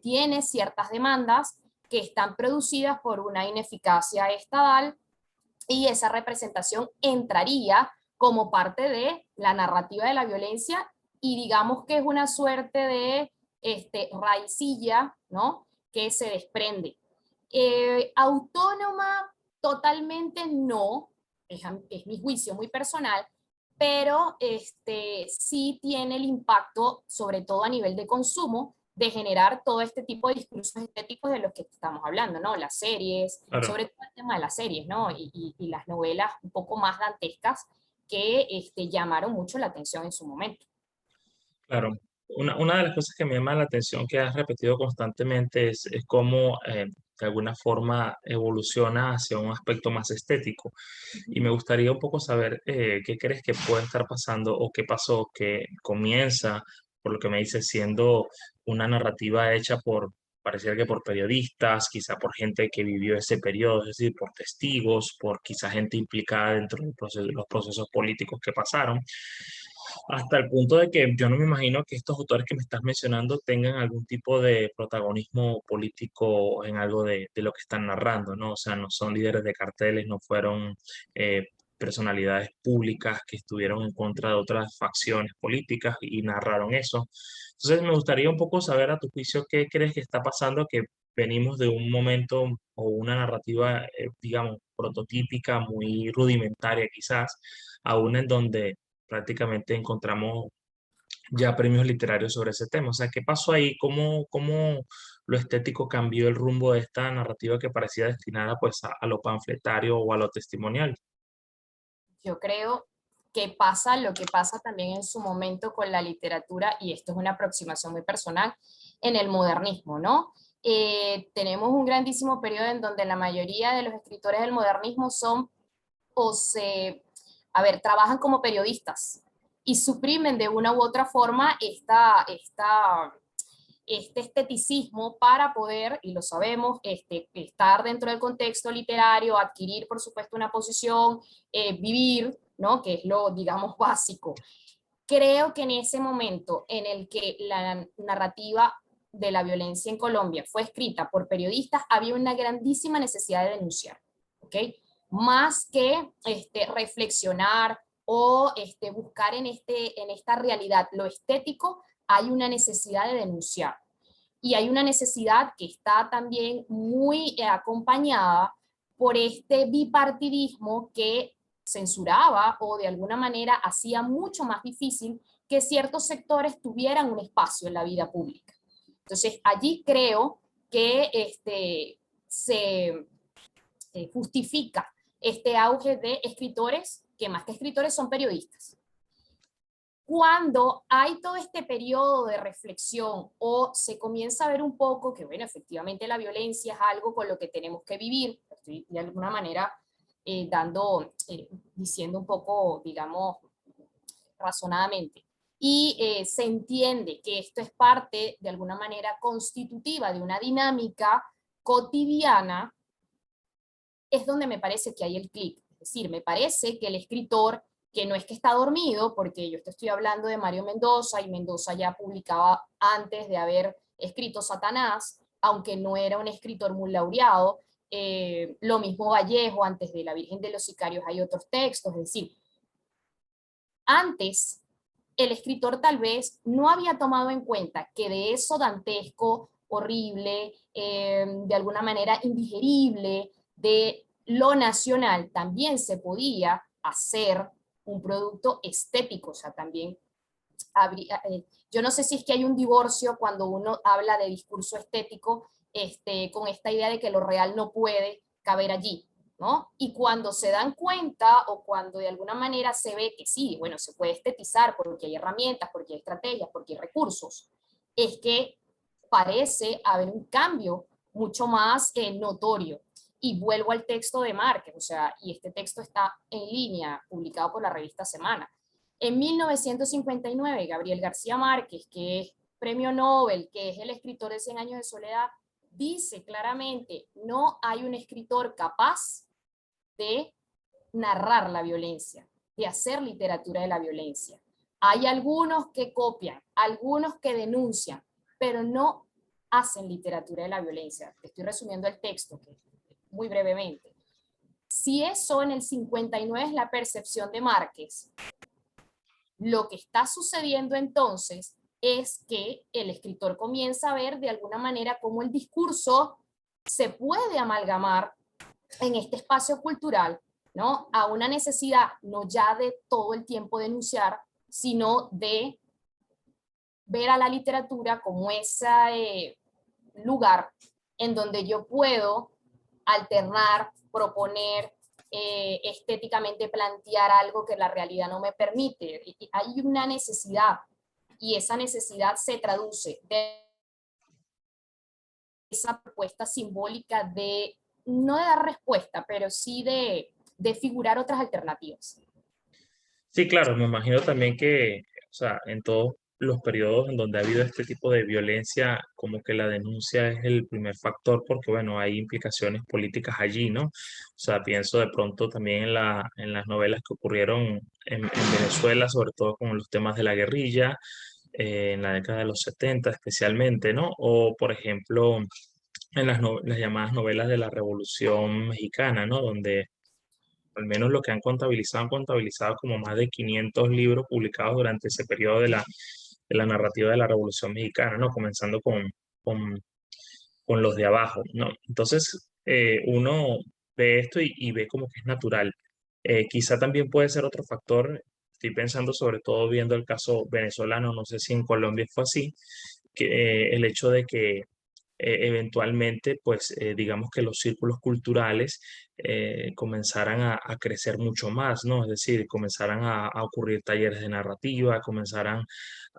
[SPEAKER 2] tiene ciertas demandas que están producidas por una ineficacia estatal, y esa representación entraría como parte de la narrativa de la violencia, y digamos que es una suerte de raicilla, ¿no? Que se desprende. Autónoma, totalmente no, es mi juicio muy personal, pero sí tiene el impacto, sobre todo a nivel de consumo, de generar todo este tipo de discursos estéticos de los que estamos hablando, ¿no? Las series,
[SPEAKER 1] Claro.
[SPEAKER 2] sobre todo el tema de las series, ¿no? Y las novelas un poco más dantescas que llamaron mucho la atención en su momento.
[SPEAKER 1] Claro, una de las cosas que me llama la atención que has repetido constantemente es cómo de alguna forma evoluciona hacia un aspecto más estético. Y me gustaría un poco saber qué crees que puede estar pasando o qué pasó, que comienza, por lo que me dices, siendo una narrativa hecha pareciera que por periodistas, quizá por gente que vivió ese periodo, es decir, por testigos, por quizá gente implicada dentro de los procesos políticos que pasaron hasta el punto de que yo no me imagino que estos autores que me estás mencionando tengan algún tipo de protagonismo político en algo de lo que están narrando, ¿no? O sea, no son líderes de carteles, no fueron personalidades públicas que estuvieron en contra de otras facciones políticas y narraron eso. Entonces, me gustaría un poco saber a tu juicio qué crees que está pasando, que venimos de un momento o una narrativa, digamos, prototípica, muy rudimentaria quizás, a una en donde prácticamente encontramos ya premios literarios sobre ese tema. O sea, ¿qué pasó ahí? ¿Cómo lo estético cambió el rumbo de esta narrativa que parecía destinada pues a lo panfletario o a lo testimonial?
[SPEAKER 2] yo creo que pasa lo que pasa también en su momento con la literatura, y esto es una aproximación muy personal, en el modernismo, ¿no? Tenemos un grandísimo periodo en donde la mayoría de los escritores del modernismo son o se, a ver, trabajan como periodistas y suprimen de una u otra forma este esteticismo para poder, y lo sabemos, estar dentro del contexto literario, adquirir, por supuesto, una posición, vivir, ¿no? Que es lo, digamos, básico. Creo que en ese momento en el que la narrativa de la violencia en Colombia fue escrita por periodistas, había una grandísima necesidad de denunciar, ¿ok? Más que reflexionar o buscar en esta realidad lo estético, hay una necesidad de denunciar. Y hay una necesidad que está también muy acompañada por este bipartidismo que censuraba o de alguna manera hacía mucho más difícil que ciertos sectores tuvieran un espacio en la vida pública. Entonces, allí creo que se justifica este auge de escritores que más que escritores son periodistas. Cuando hay todo este periodo de reflexión o se comienza a ver un poco que, bueno, efectivamente la violencia es algo con lo que tenemos que vivir, estoy de alguna manera diciendo un poco, digamos, razonadamente, y se entiende que esto es parte, de alguna manera, constitutiva de una dinámica cotidiana, es donde me parece que hay el clic. Es decir, me parece que el escritor, que no es que está dormido, porque yo te estoy hablando de Mario Mendoza, y Mendoza ya publicaba antes de haber escrito Satanás, aunque no era un escritor muy laureado, lo mismo Vallejo, antes de La Virgen de los Sicarios hay otros textos, es decir, antes el escritor tal vez no había tomado en cuenta que de eso dantesco, horrible, de alguna manera indigerible, de lo nacional, también se podía hacer un producto estético, o sea, también habría, yo no sé si es que hay un divorcio cuando uno habla de discurso estético, con esta idea de que lo real no puede caber allí, ¿no? Y cuando se dan cuenta o cuando de alguna manera se ve que sí, bueno, se puede estetizar porque hay herramientas, porque hay estrategias, porque hay recursos, es que parece haber un cambio mucho más notorio. Y vuelvo al texto de Márquez, o sea, y este texto está en línea, publicado por la revista Semana. En 1959, Gabriel García Márquez, que es premio Nobel, que es el escritor de Cien años de soledad, dice claramente, no hay un escritor capaz de narrar la violencia, de hacer literatura de la violencia. Hay algunos que copian, algunos que denuncian, pero no hacen literatura de la violencia. Te estoy resumiendo el texto muy brevemente. Si eso en el 59 es la percepción de Márquez, lo que está sucediendo entonces es que el escritor comienza a ver de alguna manera cómo el discurso se puede amalgamar en este espacio cultural, ¿no? A una necesidad no ya de todo el tiempo denunciar, sino de ver a la literatura como ese lugar en donde yo puedo alternar, proponer, estéticamente plantear algo que la realidad no me permite. Y hay una necesidad, y esa necesidad se traduce de esa propuesta simbólica de, no de dar respuesta, pero sí de figurar otras alternativas.
[SPEAKER 1] Sí, claro, me imagino también que, o sea, en todos los periodos en donde ha habido este tipo de violencia, como que la denuncia es el primer factor, porque bueno, hay implicaciones políticas allí, ¿no? O sea, pienso de pronto también en las novelas que ocurrieron en Venezuela, sobre todo con los temas de la guerrilla, en la década de los 70 especialmente, ¿no? O por ejemplo, en las llamadas novelas de la Revolución Mexicana, ¿no? Donde al menos lo que han contabilizado como más de 500 libros publicados durante ese periodo de la narrativa de la Revolución Mexicana, ¿no? Comenzando con, con los de abajo, ¿no? Entonces, uno ve esto y ve como que es natural. Quizá también puede ser otro factor, estoy pensando sobre todo viendo el caso venezolano, no sé si en Colombia fue así, que el hecho de que eventualmente, pues digamos que los círculos culturales comenzaran a crecer mucho más, ¿no? Es decir, comenzaran a ocurrir talleres de narrativa, comenzaran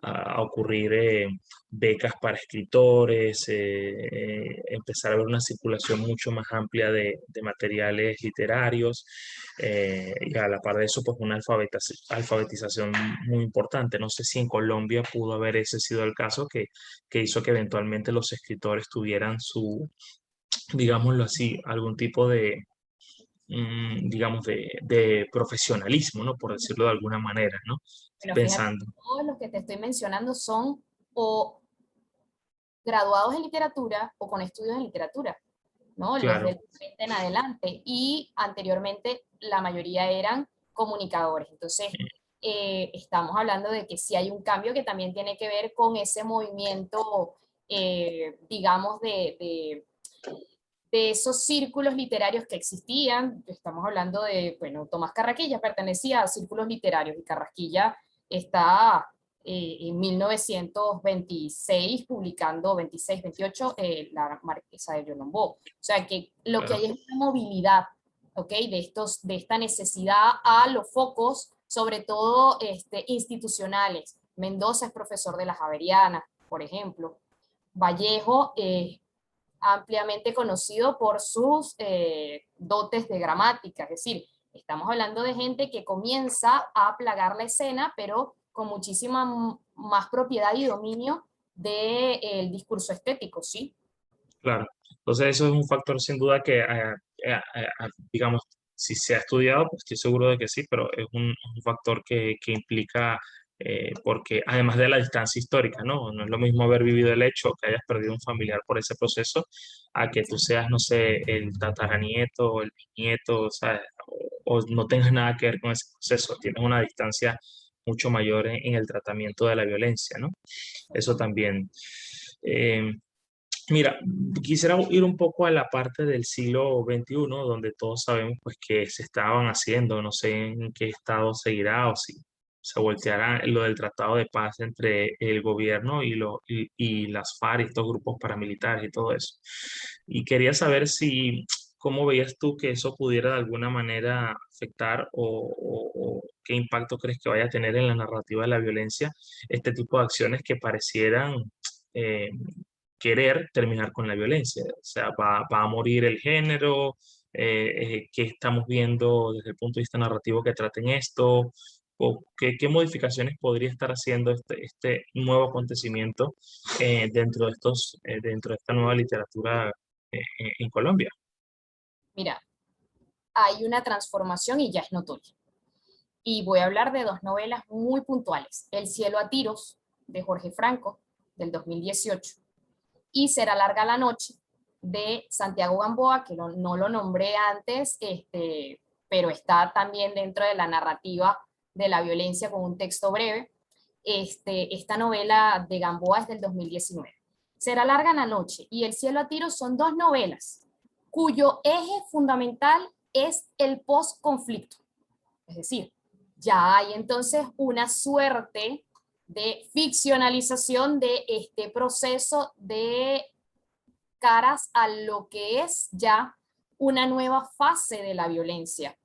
[SPEAKER 1] a ocurrir becas para escritores, empezar a haber una circulación mucho más amplia de materiales literarios, y a la par de eso, pues una alfabetización muy importante. No sé si en Colombia pudo haber ese sido el caso que hizo que eventualmente los escritores tuvieran su, digámoslo así, algún tipo de, digamos, de profesionalismo, ¿no? Por decirlo de alguna manera, ¿no?
[SPEAKER 2] Bueno, fíjate que
[SPEAKER 1] Pensando,
[SPEAKER 2] todos los que te estoy mencionando son o graduados en literatura o con estudios en literatura, ¿no? Los
[SPEAKER 1] claro,
[SPEAKER 2] del 20 en adelante. Y anteriormente la mayoría eran comunicadores. Entonces, estamos hablando de que sí hay un cambio que también tiene que ver con ese movimiento, digamos, de esos círculos literarios que existían. Estamos hablando de, bueno, Tomás Carraquilla pertenecía a círculos literarios y Carrasquilla está en 1926 publicando, 26, 28, La Marquesa de Yolombó. O sea que lo que
[SPEAKER 1] claro,
[SPEAKER 2] hay es una movilidad, ¿ok? De esta necesidad a los focos, sobre todo institucionales. Mendoza es profesor de la Javeriana, por ejemplo. Vallejo ampliamente conocido por sus dotes de gramática, es decir, estamos hablando de gente que comienza a plagar la escena, pero con muchísima más propiedad y dominio del discurso estético, ¿sí?
[SPEAKER 1] claro. Entonces eso es un factor sin duda que, digamos, si se ha estudiado, pues estoy seguro de que sí, pero es un factor que implica, porque además de la distancia histórica, ¿no? No es lo mismo haber vivido el hecho, que hayas perdido un familiar por ese proceso, a que tú seas, no sé, el tataranieto o el bisnieto, ¿sabes? O no tengas nada que ver con ese proceso, tienes una distancia mucho mayor en el tratamiento de la violencia, ¿no? Eso también. eh, Mira, quisiera ir un poco a la parte del siglo XXI, donde todos sabemos pues que se estaban haciendo, no sé en qué estado seguirá o si se volteará lo del tratado de paz entre el gobierno y las FARC y estos grupos paramilitares y todo eso. Y quería saber si, cómo veías tú que eso pudiera de alguna manera afectar o qué impacto crees que vaya a tener en la narrativa de la violencia este tipo de acciones que parecieran... eh, querer terminar con la violencia. O sea, va a morir el género, qué estamos viendo desde el punto de vista narrativo que traten esto, o qué modificaciones podría estar haciendo este nuevo acontecimiento dentro de esta nueva literatura en Colombia.
[SPEAKER 2] Mira, hay una transformación y ya es notoria. Y voy a hablar de dos novelas muy puntuales. El cielo a tiros, de Jorge Franco, del 2018, y Será larga la noche, de Santiago Gamboa, que no lo nombré antes, pero está también dentro de la narrativa de la violencia con un texto breve. Esta novela de Gamboa es del 2019. Será larga la noche y El cielo a tiros son dos novelas cuyo eje fundamental es el post-conflicto. Es decir, ya hay entonces una suerte de ficcionalización de este proceso de caras a lo que es ya una nueva fase de la violencia.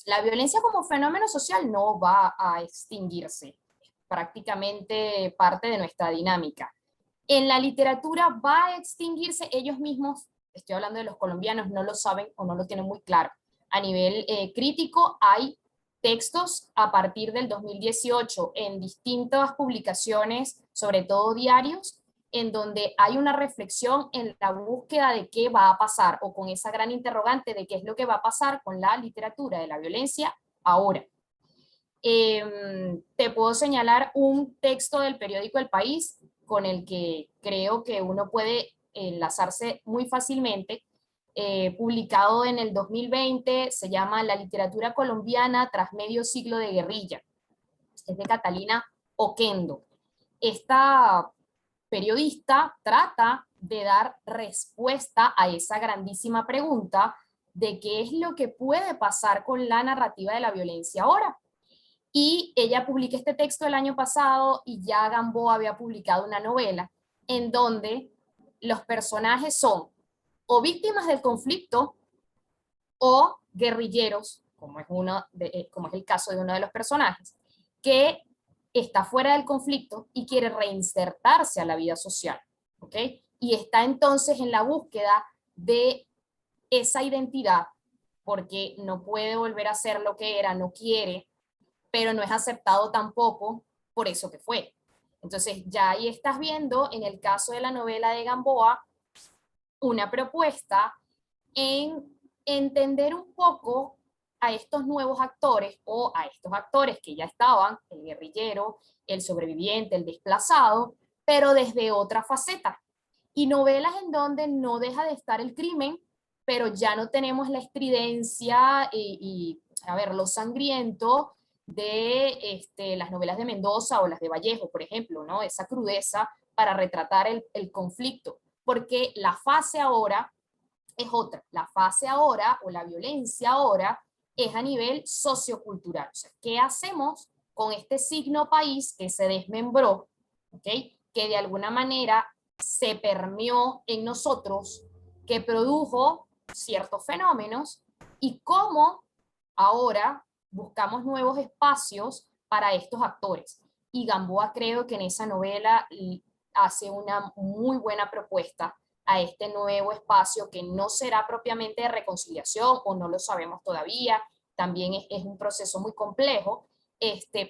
[SPEAKER 2] La violencia como fenómeno social no va a extinguirse, es prácticamente parte de nuestra dinámica. En la literatura va a extinguirse, ellos mismos, estoy hablando de los colombianos, no lo saben o no lo tienen muy claro. A nivel crítico hay textos a partir del 2018 en distintas publicaciones, sobre todo diarios, en donde hay una reflexión en la búsqueda de qué va a pasar o con esa gran interrogante de qué es lo que va a pasar con la literatura de la violencia ahora. Te puedo señalar un texto del periódico El País con el que creo que uno puede enlazarse muy fácilmente, publicado en el 2020, se llama La literatura colombiana tras medio siglo de guerrilla. Es de Catalina Oquendo. Esta periodista trata de dar respuesta a esa grandísima pregunta de qué es lo que puede pasar con la narrativa de la violencia ahora. Y ella publica este texto el año pasado y ya Gamboa había publicado una novela en donde los personajes son o víctimas del conflicto o guerrilleros, como es el caso de uno de los personajes, que está fuera del conflicto y quiere reinsertarse a la vida social, ¿ok? Y está entonces en la búsqueda de esa identidad, porque no puede volver a ser lo que era, no quiere, pero no es aceptado tampoco por eso que fue. Entonces ya ahí estás viendo, en el caso de la novela de Gamboa, una propuesta en entender un poco a estos nuevos actores o a estos actores que ya estaban, el guerrillero, el sobreviviente, el desplazado, pero desde otra faceta. Y novelas en donde no deja de estar el crimen, pero ya no tenemos la estridencia a ver, lo sangriento de las novelas de Mendoza o las de Vallejo, por ejemplo, ¿no? Esa crudeza para retratar el conflicto, porque la fase ahora es otra. La fase ahora o la violencia ahora es a nivel sociocultural. O sea, ¿qué hacemos con este signo país que se desmembró, ¿okay? Que de alguna manera se permeó en nosotros, que produjo ciertos fenómenos y cómo ahora buscamos nuevos espacios para estos actores? Y Gamboa creo que en esa novela hace una muy buena propuesta a este nuevo espacio que no será propiamente de reconciliación o no lo sabemos todavía, también es un proceso muy complejo,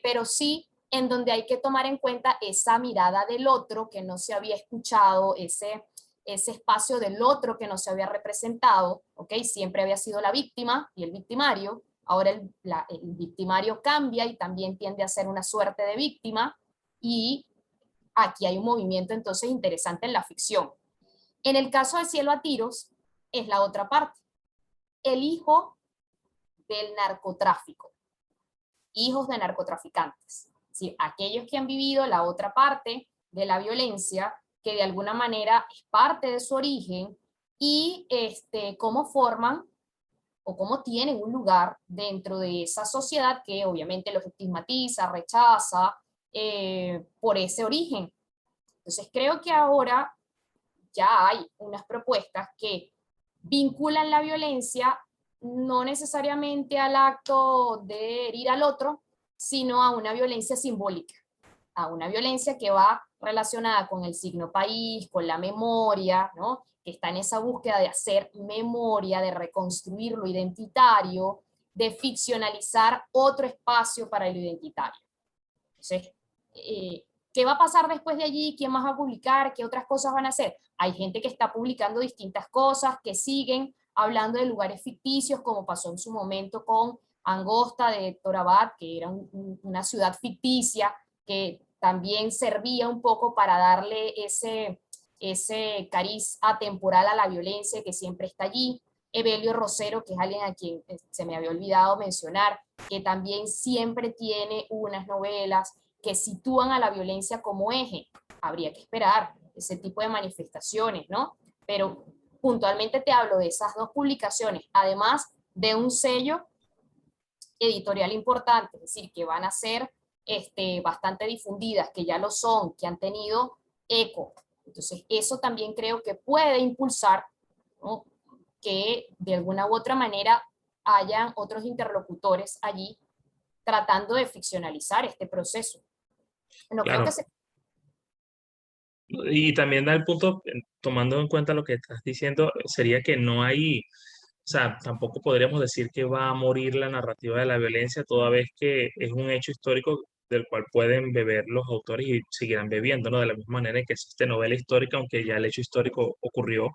[SPEAKER 2] pero sí en donde hay que tomar en cuenta esa mirada del otro que no se había escuchado, ese espacio del otro que no se había representado, ¿ok? Siempre había sido la víctima y el victimario, ahora el victimario cambia y también tiende a ser una suerte de víctima, y aquí hay un movimiento entonces interesante en la ficción. En el caso de Cielo a Tiros, es la otra parte. El hijo del narcotráfico, hijos de narcotraficantes. ¿Sí? Aquellos que han vivido la otra parte de la violencia, que de alguna manera es parte de su origen, y cómo forman o cómo tienen un lugar dentro de esa sociedad que obviamente los estigmatiza, rechaza por ese origen. Entonces creo que ahora ya hay unas propuestas que vinculan la violencia no necesariamente al acto de herir al otro, sino a una violencia simbólica, a una violencia que va relacionada con el signo país, con la memoria, ¿no? Que está en esa búsqueda de hacer memoria, de reconstruir lo identitario, de ficcionalizar otro espacio para lo identitario. Entonces, ¿qué va a pasar después de allí? ¿Quién más va a publicar? ¿Qué otras cosas van a hacer? Hay gente que está publicando distintas cosas, que siguen hablando de lugares ficticios, como pasó en su momento con Angosta de Torabat, que era una ciudad ficticia, que también servía un poco para darle ese cariz atemporal a la violencia que siempre está allí. Evelio Rosero, que es alguien a quien se me había olvidado mencionar, que también siempre tiene unas novelas que sitúan a la violencia como eje. Habría que esperar ese tipo de manifestaciones, ¿no? Pero puntualmente te hablo de esas dos publicaciones, además de un sello editorial importante, es decir, que van a ser bastante difundidas, que ya lo son, que han tenido eco. Entonces, eso también creo que puede impulsar, ¿no? Que de alguna u otra manera hayan otros interlocutores allí tratando de ficcionalizar este proceso. No creo que
[SPEAKER 1] Claro,
[SPEAKER 2] se...
[SPEAKER 1] y también da el punto, tomando en cuenta lo que estás diciendo, sería que no hay, o sea, tampoco podríamos decir que va a morir la narrativa de la violencia, toda vez que es un hecho histórico del cual pueden beber los autores y seguirán bebiendo, ¿no? De la misma manera en que existe novela histórica, aunque ya el hecho histórico ocurrió,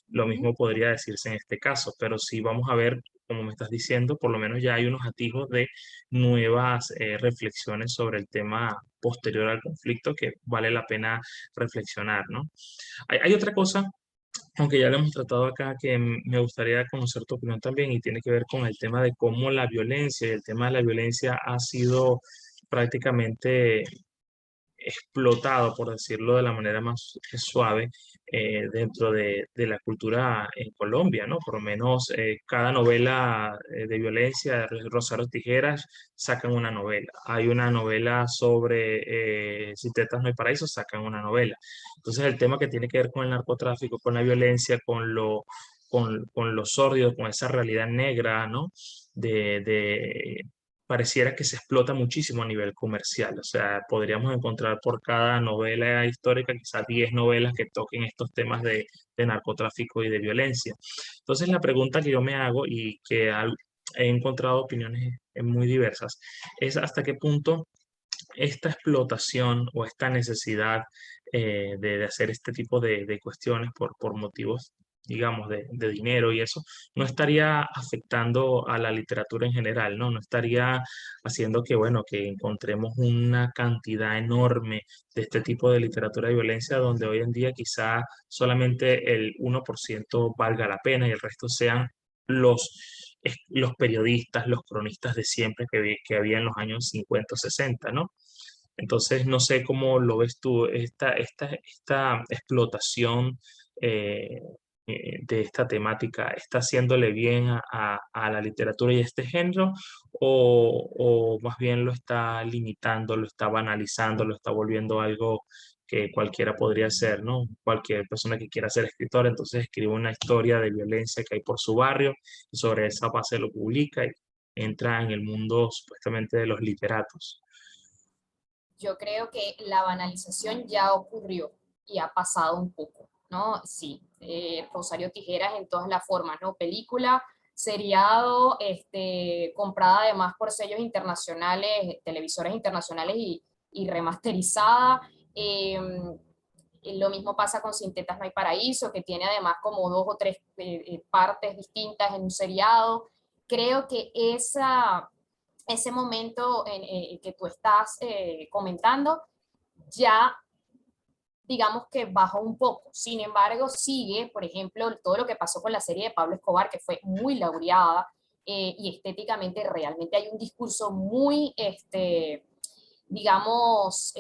[SPEAKER 1] lo mismo podría decirse en este caso, pero sí vamos a ver, como me estás diciendo, por lo menos ya hay unos atisbos de nuevas reflexiones sobre el tema posterior al conflicto que vale la pena reflexionar, ¿no? Hay otra cosa, aunque ya lo hemos tratado acá, que me gustaría conocer tu opinión también y tiene que ver con el tema de cómo la violencia y el tema de la violencia ha sido prácticamente explotado, por decirlo de la manera más suave, dentro de la cultura en Colombia, ¿no? Por lo menos cada novela de violencia, de Rosario Tijeras, sacan una novela. Hay una novela sobre Sin tetas no hay paraíso, sacan una novela. Entonces el tema que tiene que ver con el narcotráfico, con la violencia, con lo con lo sórdido, con esa realidad negra, ¿no? Pareciera que se explota muchísimo a nivel comercial. O sea, podríamos encontrar por cada novela histórica quizás 10 novelas que toquen estos temas de narcotráfico y de violencia. Entonces, la pregunta que yo me hago y que he encontrado opiniones muy diversas es hasta qué punto esta explotación o esta necesidad de hacer este tipo de cuestiones por motivos, digamos, de dinero y eso, no estaría afectando a la literatura en general, ¿no? No estaría haciendo que, bueno, que encontremos una cantidad enorme de este tipo de literatura de violencia donde hoy en día quizá solamente el 1% valga la pena y el resto sean los periodistas, los cronistas de siempre que había en los años 50 o 60, ¿no? Entonces, no sé cómo lo ves tú, esta explotación eh, de esta temática, ¿está haciéndole bien a la literatura y a este género? O más bien lo está limitando, lo está banalizando, lo está volviendo algo que cualquiera podría hacer, ¿no? Cualquier persona que quiera ser escritor, entonces escribe una historia de violencia que hay por su barrio y sobre esa base lo publica y entra en el mundo supuestamente de los literatos.
[SPEAKER 2] Yo creo que la banalización ya ocurrió y ha pasado un poco, ¿no? Sí, Rosario Tijeras en todas las formas, ¿no? Película, seriado, comprada además por sellos internacionales, televisores internacionales y remasterizada. Eh, lo mismo pasa con Sin Tetas No Hay Paraíso, que tiene además como dos o tres partes distintas en un seriado. Creo que ese momento que tú estás comentando ya digamos que bajó un poco. Sin embargo, sigue, por ejemplo, todo lo que pasó con la serie de Pablo Escobar, que fue muy laureada y estéticamente realmente hay un discurso muy, digamos,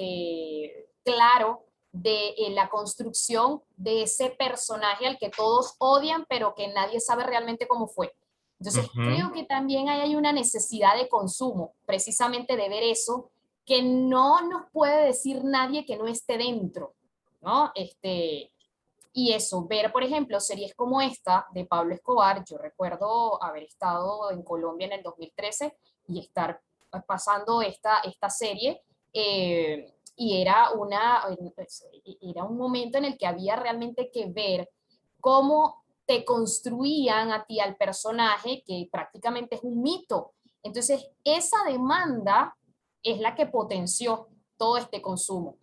[SPEAKER 2] claro de la construcción de ese personaje al que todos odian, pero que nadie sabe realmente cómo fue. Entonces,
[SPEAKER 1] Ujú.
[SPEAKER 2] creo que también hay una necesidad de consumo, precisamente de ver eso, que no nos puede decir nadie que no esté dentro, ¿no? Y eso, ver, por ejemplo, series como esta de Pablo Escobar, yo recuerdo haber estado en Colombia en el 2013 y estar pasando esta serie, y era un momento en el que había realmente que ver cómo te construían a ti al personaje, que prácticamente es un mito. Entonces, esa demanda es la que potenció todo este consumo.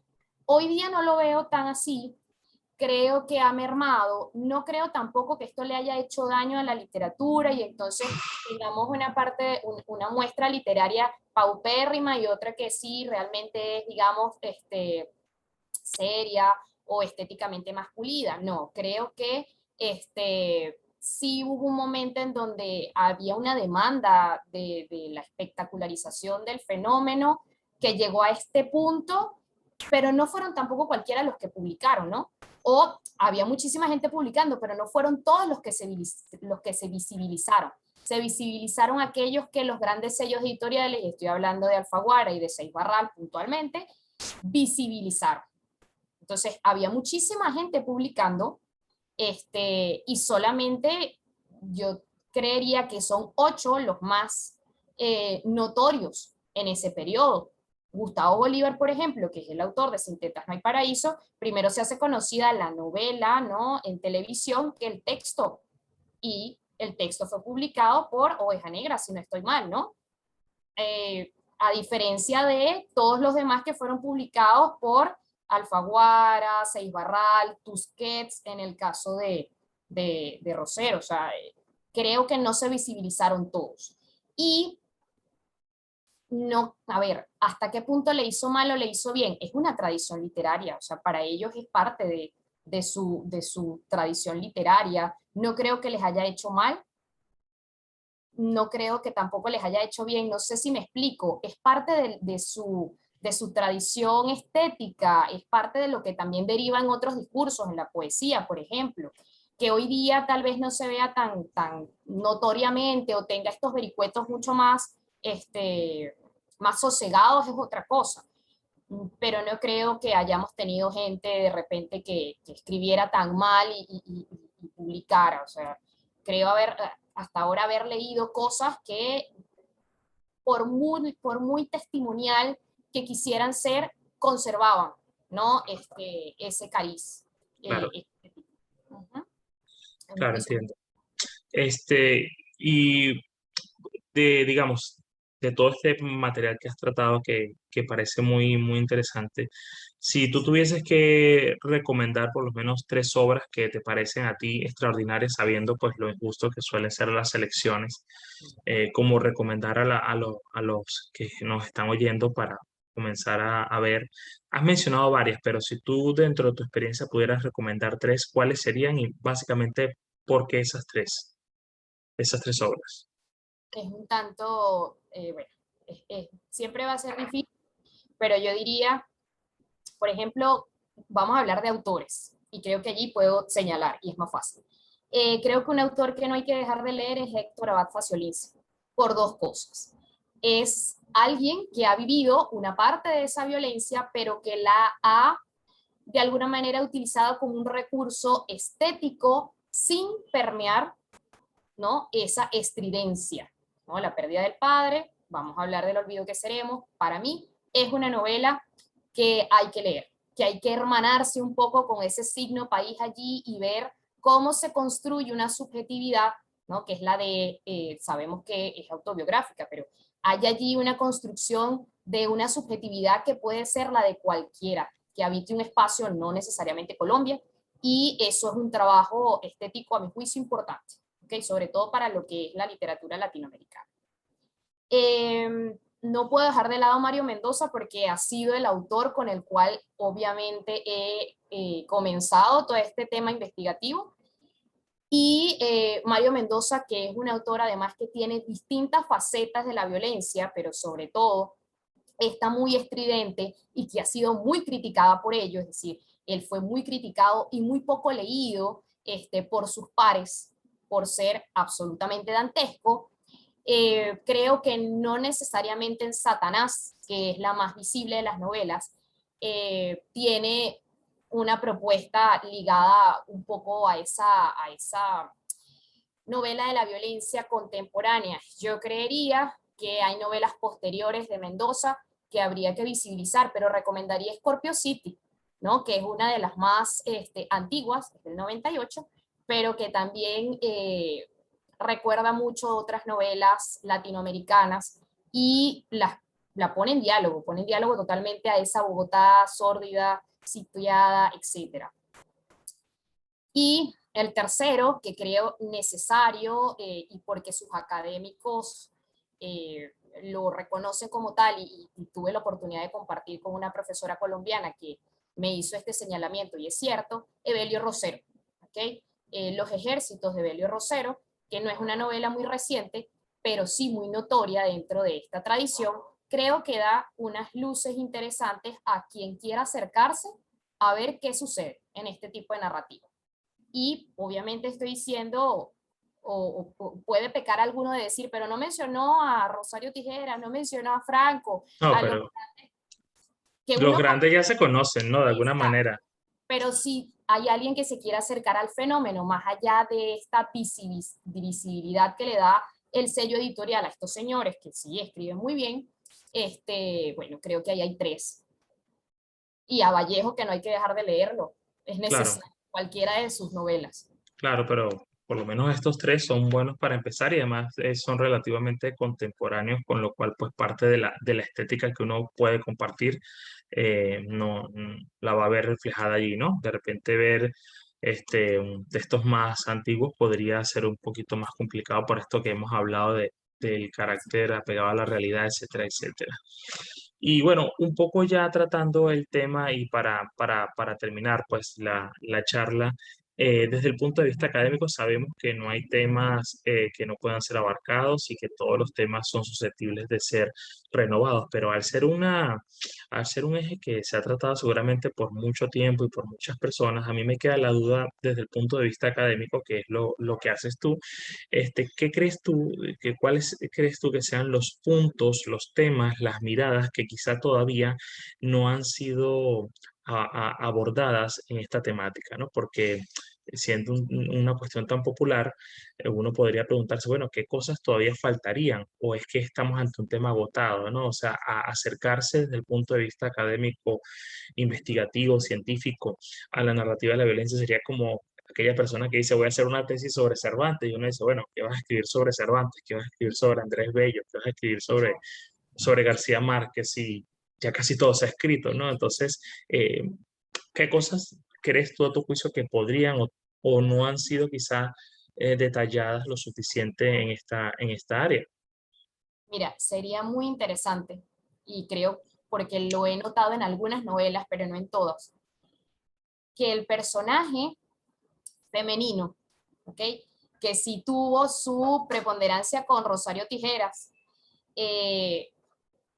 [SPEAKER 2] Hoy día no lo veo tan así, creo que ha mermado. No creo tampoco que esto le haya hecho daño a la literatura y entonces tengamos una parte, una muestra literaria paupérrima y otra que sí realmente es, digamos, seria o estéticamente más pulida. No, creo que sí hubo un momento en donde había una demanda de la espectacularización del fenómeno que llegó a este punto, pero no fueron tampoco cualquiera los que publicaron, ¿no? O había muchísima gente publicando, pero no fueron todos los que se visibilizaron. Se visibilizaron aquellos que los grandes sellos editoriales, y estoy hablando de Alfaguara y de Seis Barral puntualmente, visibilizaron. Entonces, había muchísima gente publicando, y solamente yo creería que son 8 los más notorios en ese periodo. Gustavo Bolívar, por ejemplo, que es el autor de Sin Tetas No Hay Paraíso, primero se hace conocida la novela, ¿no?, en televisión que el texto, y el texto fue publicado por Oveja Negra, si no estoy mal, ¿no? A diferencia de todos los demás que fueron publicados por Alfaguara, Seis Barral, Tusquets, en el caso de Rosero. O sea, creo que no se visibilizaron todos. Y no, a ver, ¿hasta qué punto le hizo mal o le hizo bien? Es una tradición literaria, o sea, para ellos es parte de su tradición literaria. No creo que les haya hecho mal, no creo que tampoco les haya hecho bien, no sé si me explico, es parte de su tradición estética, es parte de lo que también deriva en otros discursos, en la poesía, por ejemplo, que hoy día tal vez no se vea tan notoriamente o tenga estos vericuetos mucho más sosegados, es otra cosa. Pero no creo que hayamos tenido gente de repente que escribiera tan mal y publicara, o sea, creo hasta ahora haber leído cosas que por muy testimonial que quisieran ser, conservaban, ¿no? Ese cariz.
[SPEAKER 1] Claro,
[SPEAKER 2] Uh-huh. En mi
[SPEAKER 1] claro,
[SPEAKER 2] juicio.
[SPEAKER 1] entiendo. Y digamos, de todo este material que has tratado que parece muy, muy interesante, si tú tuvieses que recomendar por lo menos tres obras que te parecen a ti extraordinarias, sabiendo pues lo injusto que suelen ser las selecciones, como recomendar a los que nos están oyendo para comenzar a ver, has mencionado varias, pero si tú dentro de tu experiencia pudieras recomendar tres, ¿cuáles serían y básicamente por qué esas tres obras?
[SPEAKER 2] Es un tanto, bueno, siempre va a ser difícil, pero yo diría, por ejemplo, vamos a hablar de autores, y creo que allí puedo señalar, y es más fácil. Creo que un autor que no hay que dejar de leer es Héctor Abad Faciolince, por dos cosas. Es alguien que ha vivido una parte de esa violencia, pero que la ha de alguna manera utilizado como un recurso estético sin permear, ¿no? Esa estridencia, ¿no? La pérdida del padre, vamos a hablar del olvido que seremos, para mí es una novela que hay que leer, que hay que hermanarse un poco con ese signo país allí y ver cómo se construye una subjetividad, ¿no? Que es la de, sabemos que es autobiográfica, pero hay allí una construcción de una subjetividad que puede ser la de cualquiera que habite un espacio, no necesariamente Colombia, y eso es un trabajo estético a mi juicio importante. ¿Okay? Sobre todo para lo que es la literatura latinoamericana. No puedo dejar de lado a Mario Mendoza porque ha sido el autor con el cual obviamente he comenzado todo este tema investigativo. Y Mario Mendoza, que es un autor además que tiene distintas facetas de la violencia, pero sobre todo está muy estridente y que ha sido muy criticada por ello, es decir, él fue muy criticado y muy poco leído por sus pares por ser absolutamente dantesco. Creo que no necesariamente en Satanás, que es la más visible de las novelas, tiene una propuesta ligada un poco a esa novela de la violencia contemporánea. Yo creería que hay novelas posteriores de Mendoza que habría que visibilizar, pero recomendaría Scorpio City, ¿no? Que es una de las más antiguas, es del 98, pero que también recuerda mucho otras novelas latinoamericanas y la pone en diálogo totalmente a esa Bogotá sórdida, sitiada, etc. Y el tercero, que creo necesario y porque sus académicos lo reconocen como tal y tuve la oportunidad de compartir con una profesora colombiana que me hizo este señalamiento y es cierto, Evelio Rosero, ¿okay? Los ejércitos de Evelio Rosero, que no es una novela muy reciente, pero sí muy notoria dentro de esta tradición, creo que da unas luces interesantes a quien quiera acercarse a ver qué sucede en este tipo de narrativa. Y obviamente estoy diciendo, o puede pecar alguno de decir, pero no mencionó a Rosario Tijeras, no mencionó a Franco,
[SPEAKER 1] No,
[SPEAKER 2] a los
[SPEAKER 1] pero
[SPEAKER 2] que
[SPEAKER 1] los
[SPEAKER 2] uno
[SPEAKER 1] grandes ya se conocen, ¿no? De alguna
[SPEAKER 2] está.
[SPEAKER 1] manera.
[SPEAKER 2] Pero si hay alguien que se quiera acercar al fenómeno, más allá de esta visibilidad que le da el sello editorial a estos señores, que sí escriben muy bien, bueno, creo que ahí hay tres. Y a Vallejo, que no hay que dejar de leerlo, es
[SPEAKER 1] Claro,
[SPEAKER 2] necesario, cualquiera de sus novelas.
[SPEAKER 1] claro, pero por lo menos estos tres son buenos para empezar y además son relativamente contemporáneos, con lo cual pues parte de la estética que uno puede compartir no la va a ver reflejada allí, ¿no? De repente ver textos más antiguos podría ser un poquito más complicado por esto que hemos hablado del carácter apegado a la realidad, etcétera, etcétera. Y bueno, un poco ya tratando el tema y para terminar pues la charla, desde el punto de vista académico sabemos que no hay temas que no puedan ser abarcados y que todos los temas son susceptibles de ser renovados, pero al ser un eje que se ha tratado seguramente por mucho tiempo y por muchas personas, a mí me queda la duda desde el punto de vista académico, que es lo que haces tú. ¿Qué crees tú, cuáles crees tú que sean los puntos, los temas, las miradas que quizá todavía no han sido abordadas en esta temática, ¿no? Porque siendo una cuestión tan popular, uno podría preguntarse, bueno, ¿qué cosas todavía faltarían? ¿O es que estamos ante un tema agotado, ¿no? O sea, acercarse desde el punto de vista académico, investigativo, científico, a la narrativa de la violencia sería como aquella persona que dice, voy a hacer una tesis sobre Cervantes, y uno dice, bueno, ¿qué vas a escribir sobre Cervantes? ¿Qué vas a escribir sobre Andrés Bello? ¿Qué vas a escribir sobre García Márquez? Y ya casi todo se ha escrito, ¿no? Entonces, ¿qué cosas crees tú a tu juicio que podrían o no han sido quizás detalladas lo suficiente en esta área?
[SPEAKER 2] Mira, sería muy interesante y creo, porque lo he notado en algunas novelas, pero no en todas, que el personaje femenino, ¿ok? Que sí tuvo su preponderancia con Rosario Tijeras, eh,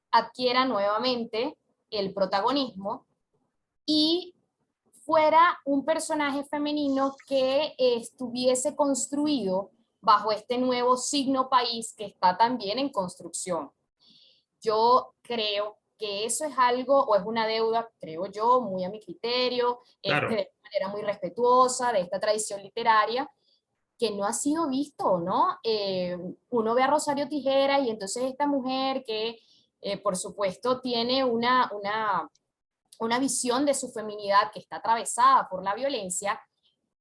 [SPEAKER 2] adquiera nuevamente el protagonismo y fuera un personaje femenino que estuviese construido bajo este nuevo signo país que está también en construcción. Yo creo que eso es algo, o es una deuda, creo yo, muy a mi criterio,
[SPEAKER 1] Claro,
[SPEAKER 2] de manera muy respetuosa de esta tradición literaria, que no ha sido visto, ¿no? Uno ve a Rosario Tijera y entonces esta mujer que, por supuesto, tiene una visión de su feminidad que está atravesada por la violencia,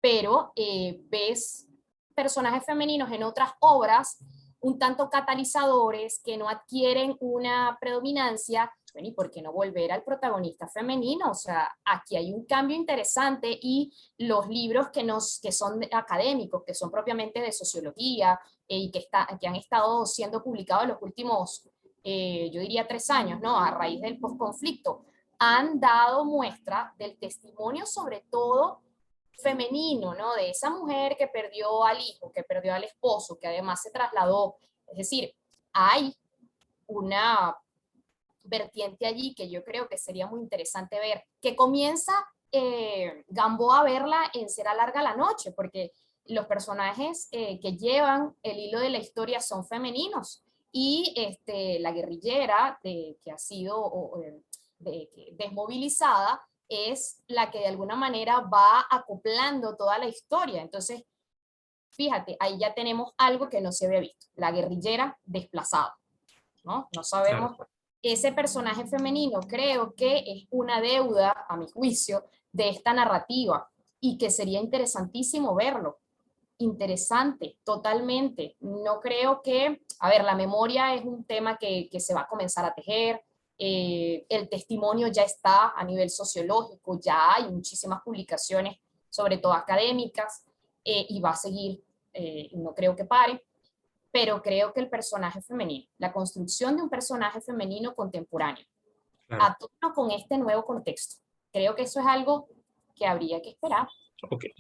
[SPEAKER 2] pero ves personajes femeninos en otras obras un tanto catalizadores que no adquieren una predominancia. Bueno, ¿y por qué no volver al protagonista femenino? O sea, aquí hay un cambio interesante y los libros que son académicos, que son propiamente de sociología y que han estado siendo publicados en los últimos, yo diría 3 años, ¿no? A raíz del posconflicto, han dado muestra del testimonio sobre todo femenino, ¿no? De esa mujer que perdió al hijo, que perdió al esposo, que además se trasladó. Es decir, hay una vertiente allí que yo creo que sería muy interesante ver, que comienza Gamboa a verla en Será larga la noche, porque los personajes que llevan el hilo de la historia son femeninos y la guerrillera que ha sido desmovilizada es la que de alguna manera va acoplando toda la historia. Entonces, fíjate, ahí ya tenemos algo que no se había visto, la guerrillera desplazada, ¿no? No
[SPEAKER 1] claro.
[SPEAKER 2] sabemos. Ese personaje femenino creo que es una deuda, a mi juicio, de esta narrativa y que sería interesantísimo verlo. Interesante, totalmente. No creo que, a ver, la memoria es un tema que se va a comenzar a tejer, el testimonio ya está a nivel sociológico, ya hay muchísimas publicaciones, sobre todo académicas, y va a seguir, no creo que pare, pero creo que el personaje femenino, la construcción de un personaje femenino contemporáneo,
[SPEAKER 1] Claro.
[SPEAKER 2] a tono con este nuevo contexto, creo que eso es algo que habría que esperar.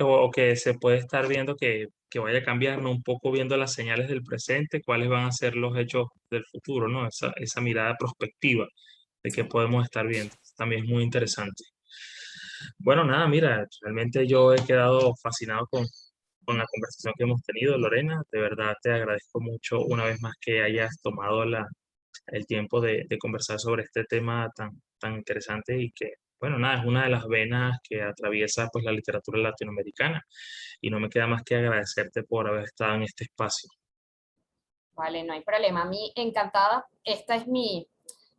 [SPEAKER 1] O que se puede estar viendo que vaya cambiando un poco viendo las señales del presente, cuáles van a ser los hechos del futuro, ¿no? Esa mirada prospectiva de qué podemos estar viendo. También es muy interesante. Bueno, nada, mira, realmente yo he quedado fascinado con la conversación que hemos tenido, Lorena. De verdad te agradezco mucho una vez más que hayas tomado el tiempo de conversar sobre este tema tan interesante y que, bueno, nada, es una de las venas que atraviesa pues la literatura latinoamericana y no me queda más que agradecerte por haber estado en este espacio.
[SPEAKER 2] Vale, no hay problema. A mí encantada. Esta es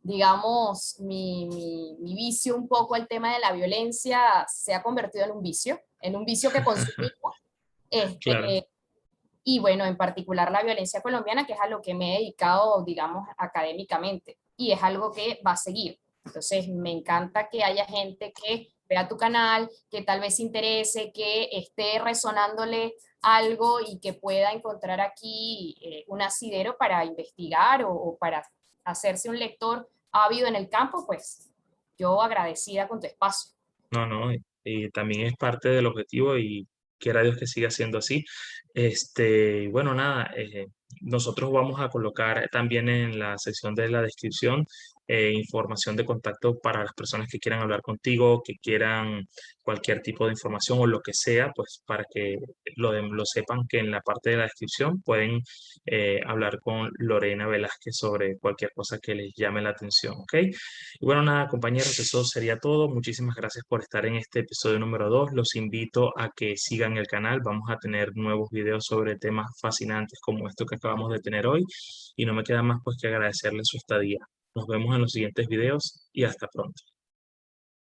[SPEAKER 2] digamos, mi vicio un poco, el tema de la violencia se ha convertido en un vicio que consumimos.
[SPEAKER 1] Claro,
[SPEAKER 2] Este, y bueno, en particular la violencia colombiana, que es a lo que me he dedicado, digamos, académicamente. Y es algo que va a seguir. Entonces, me encanta que haya gente que vea tu canal, que tal vez se interese, que esté resonándole algo y que pueda encontrar aquí un asidero para investigar o para hacerse un lector ávido en el campo, pues yo agradecida con tu espacio.
[SPEAKER 1] no, no, y también es parte del objetivo y quiera Dios que siga siendo así. Bueno, nada, nosotros vamos a colocar también en la sección de la descripción información de contacto para las personas que quieran hablar contigo, que quieran cualquier tipo de información o lo que sea, pues para que lo sepan que en la parte de la descripción pueden hablar con Lorena Velázquez sobre cualquier cosa que les llame la atención, ¿ok? Y bueno, nada, compañeros, eso sería todo. Muchísimas gracias por estar en este episodio número 2. Los invito a que sigan el canal. Vamos a tener nuevos videos sobre temas fascinantes como esto que acabamos de tener hoy. Y no me queda más pues que agradecerles su estadía. Nos vemos en los siguientes videos y hasta pronto.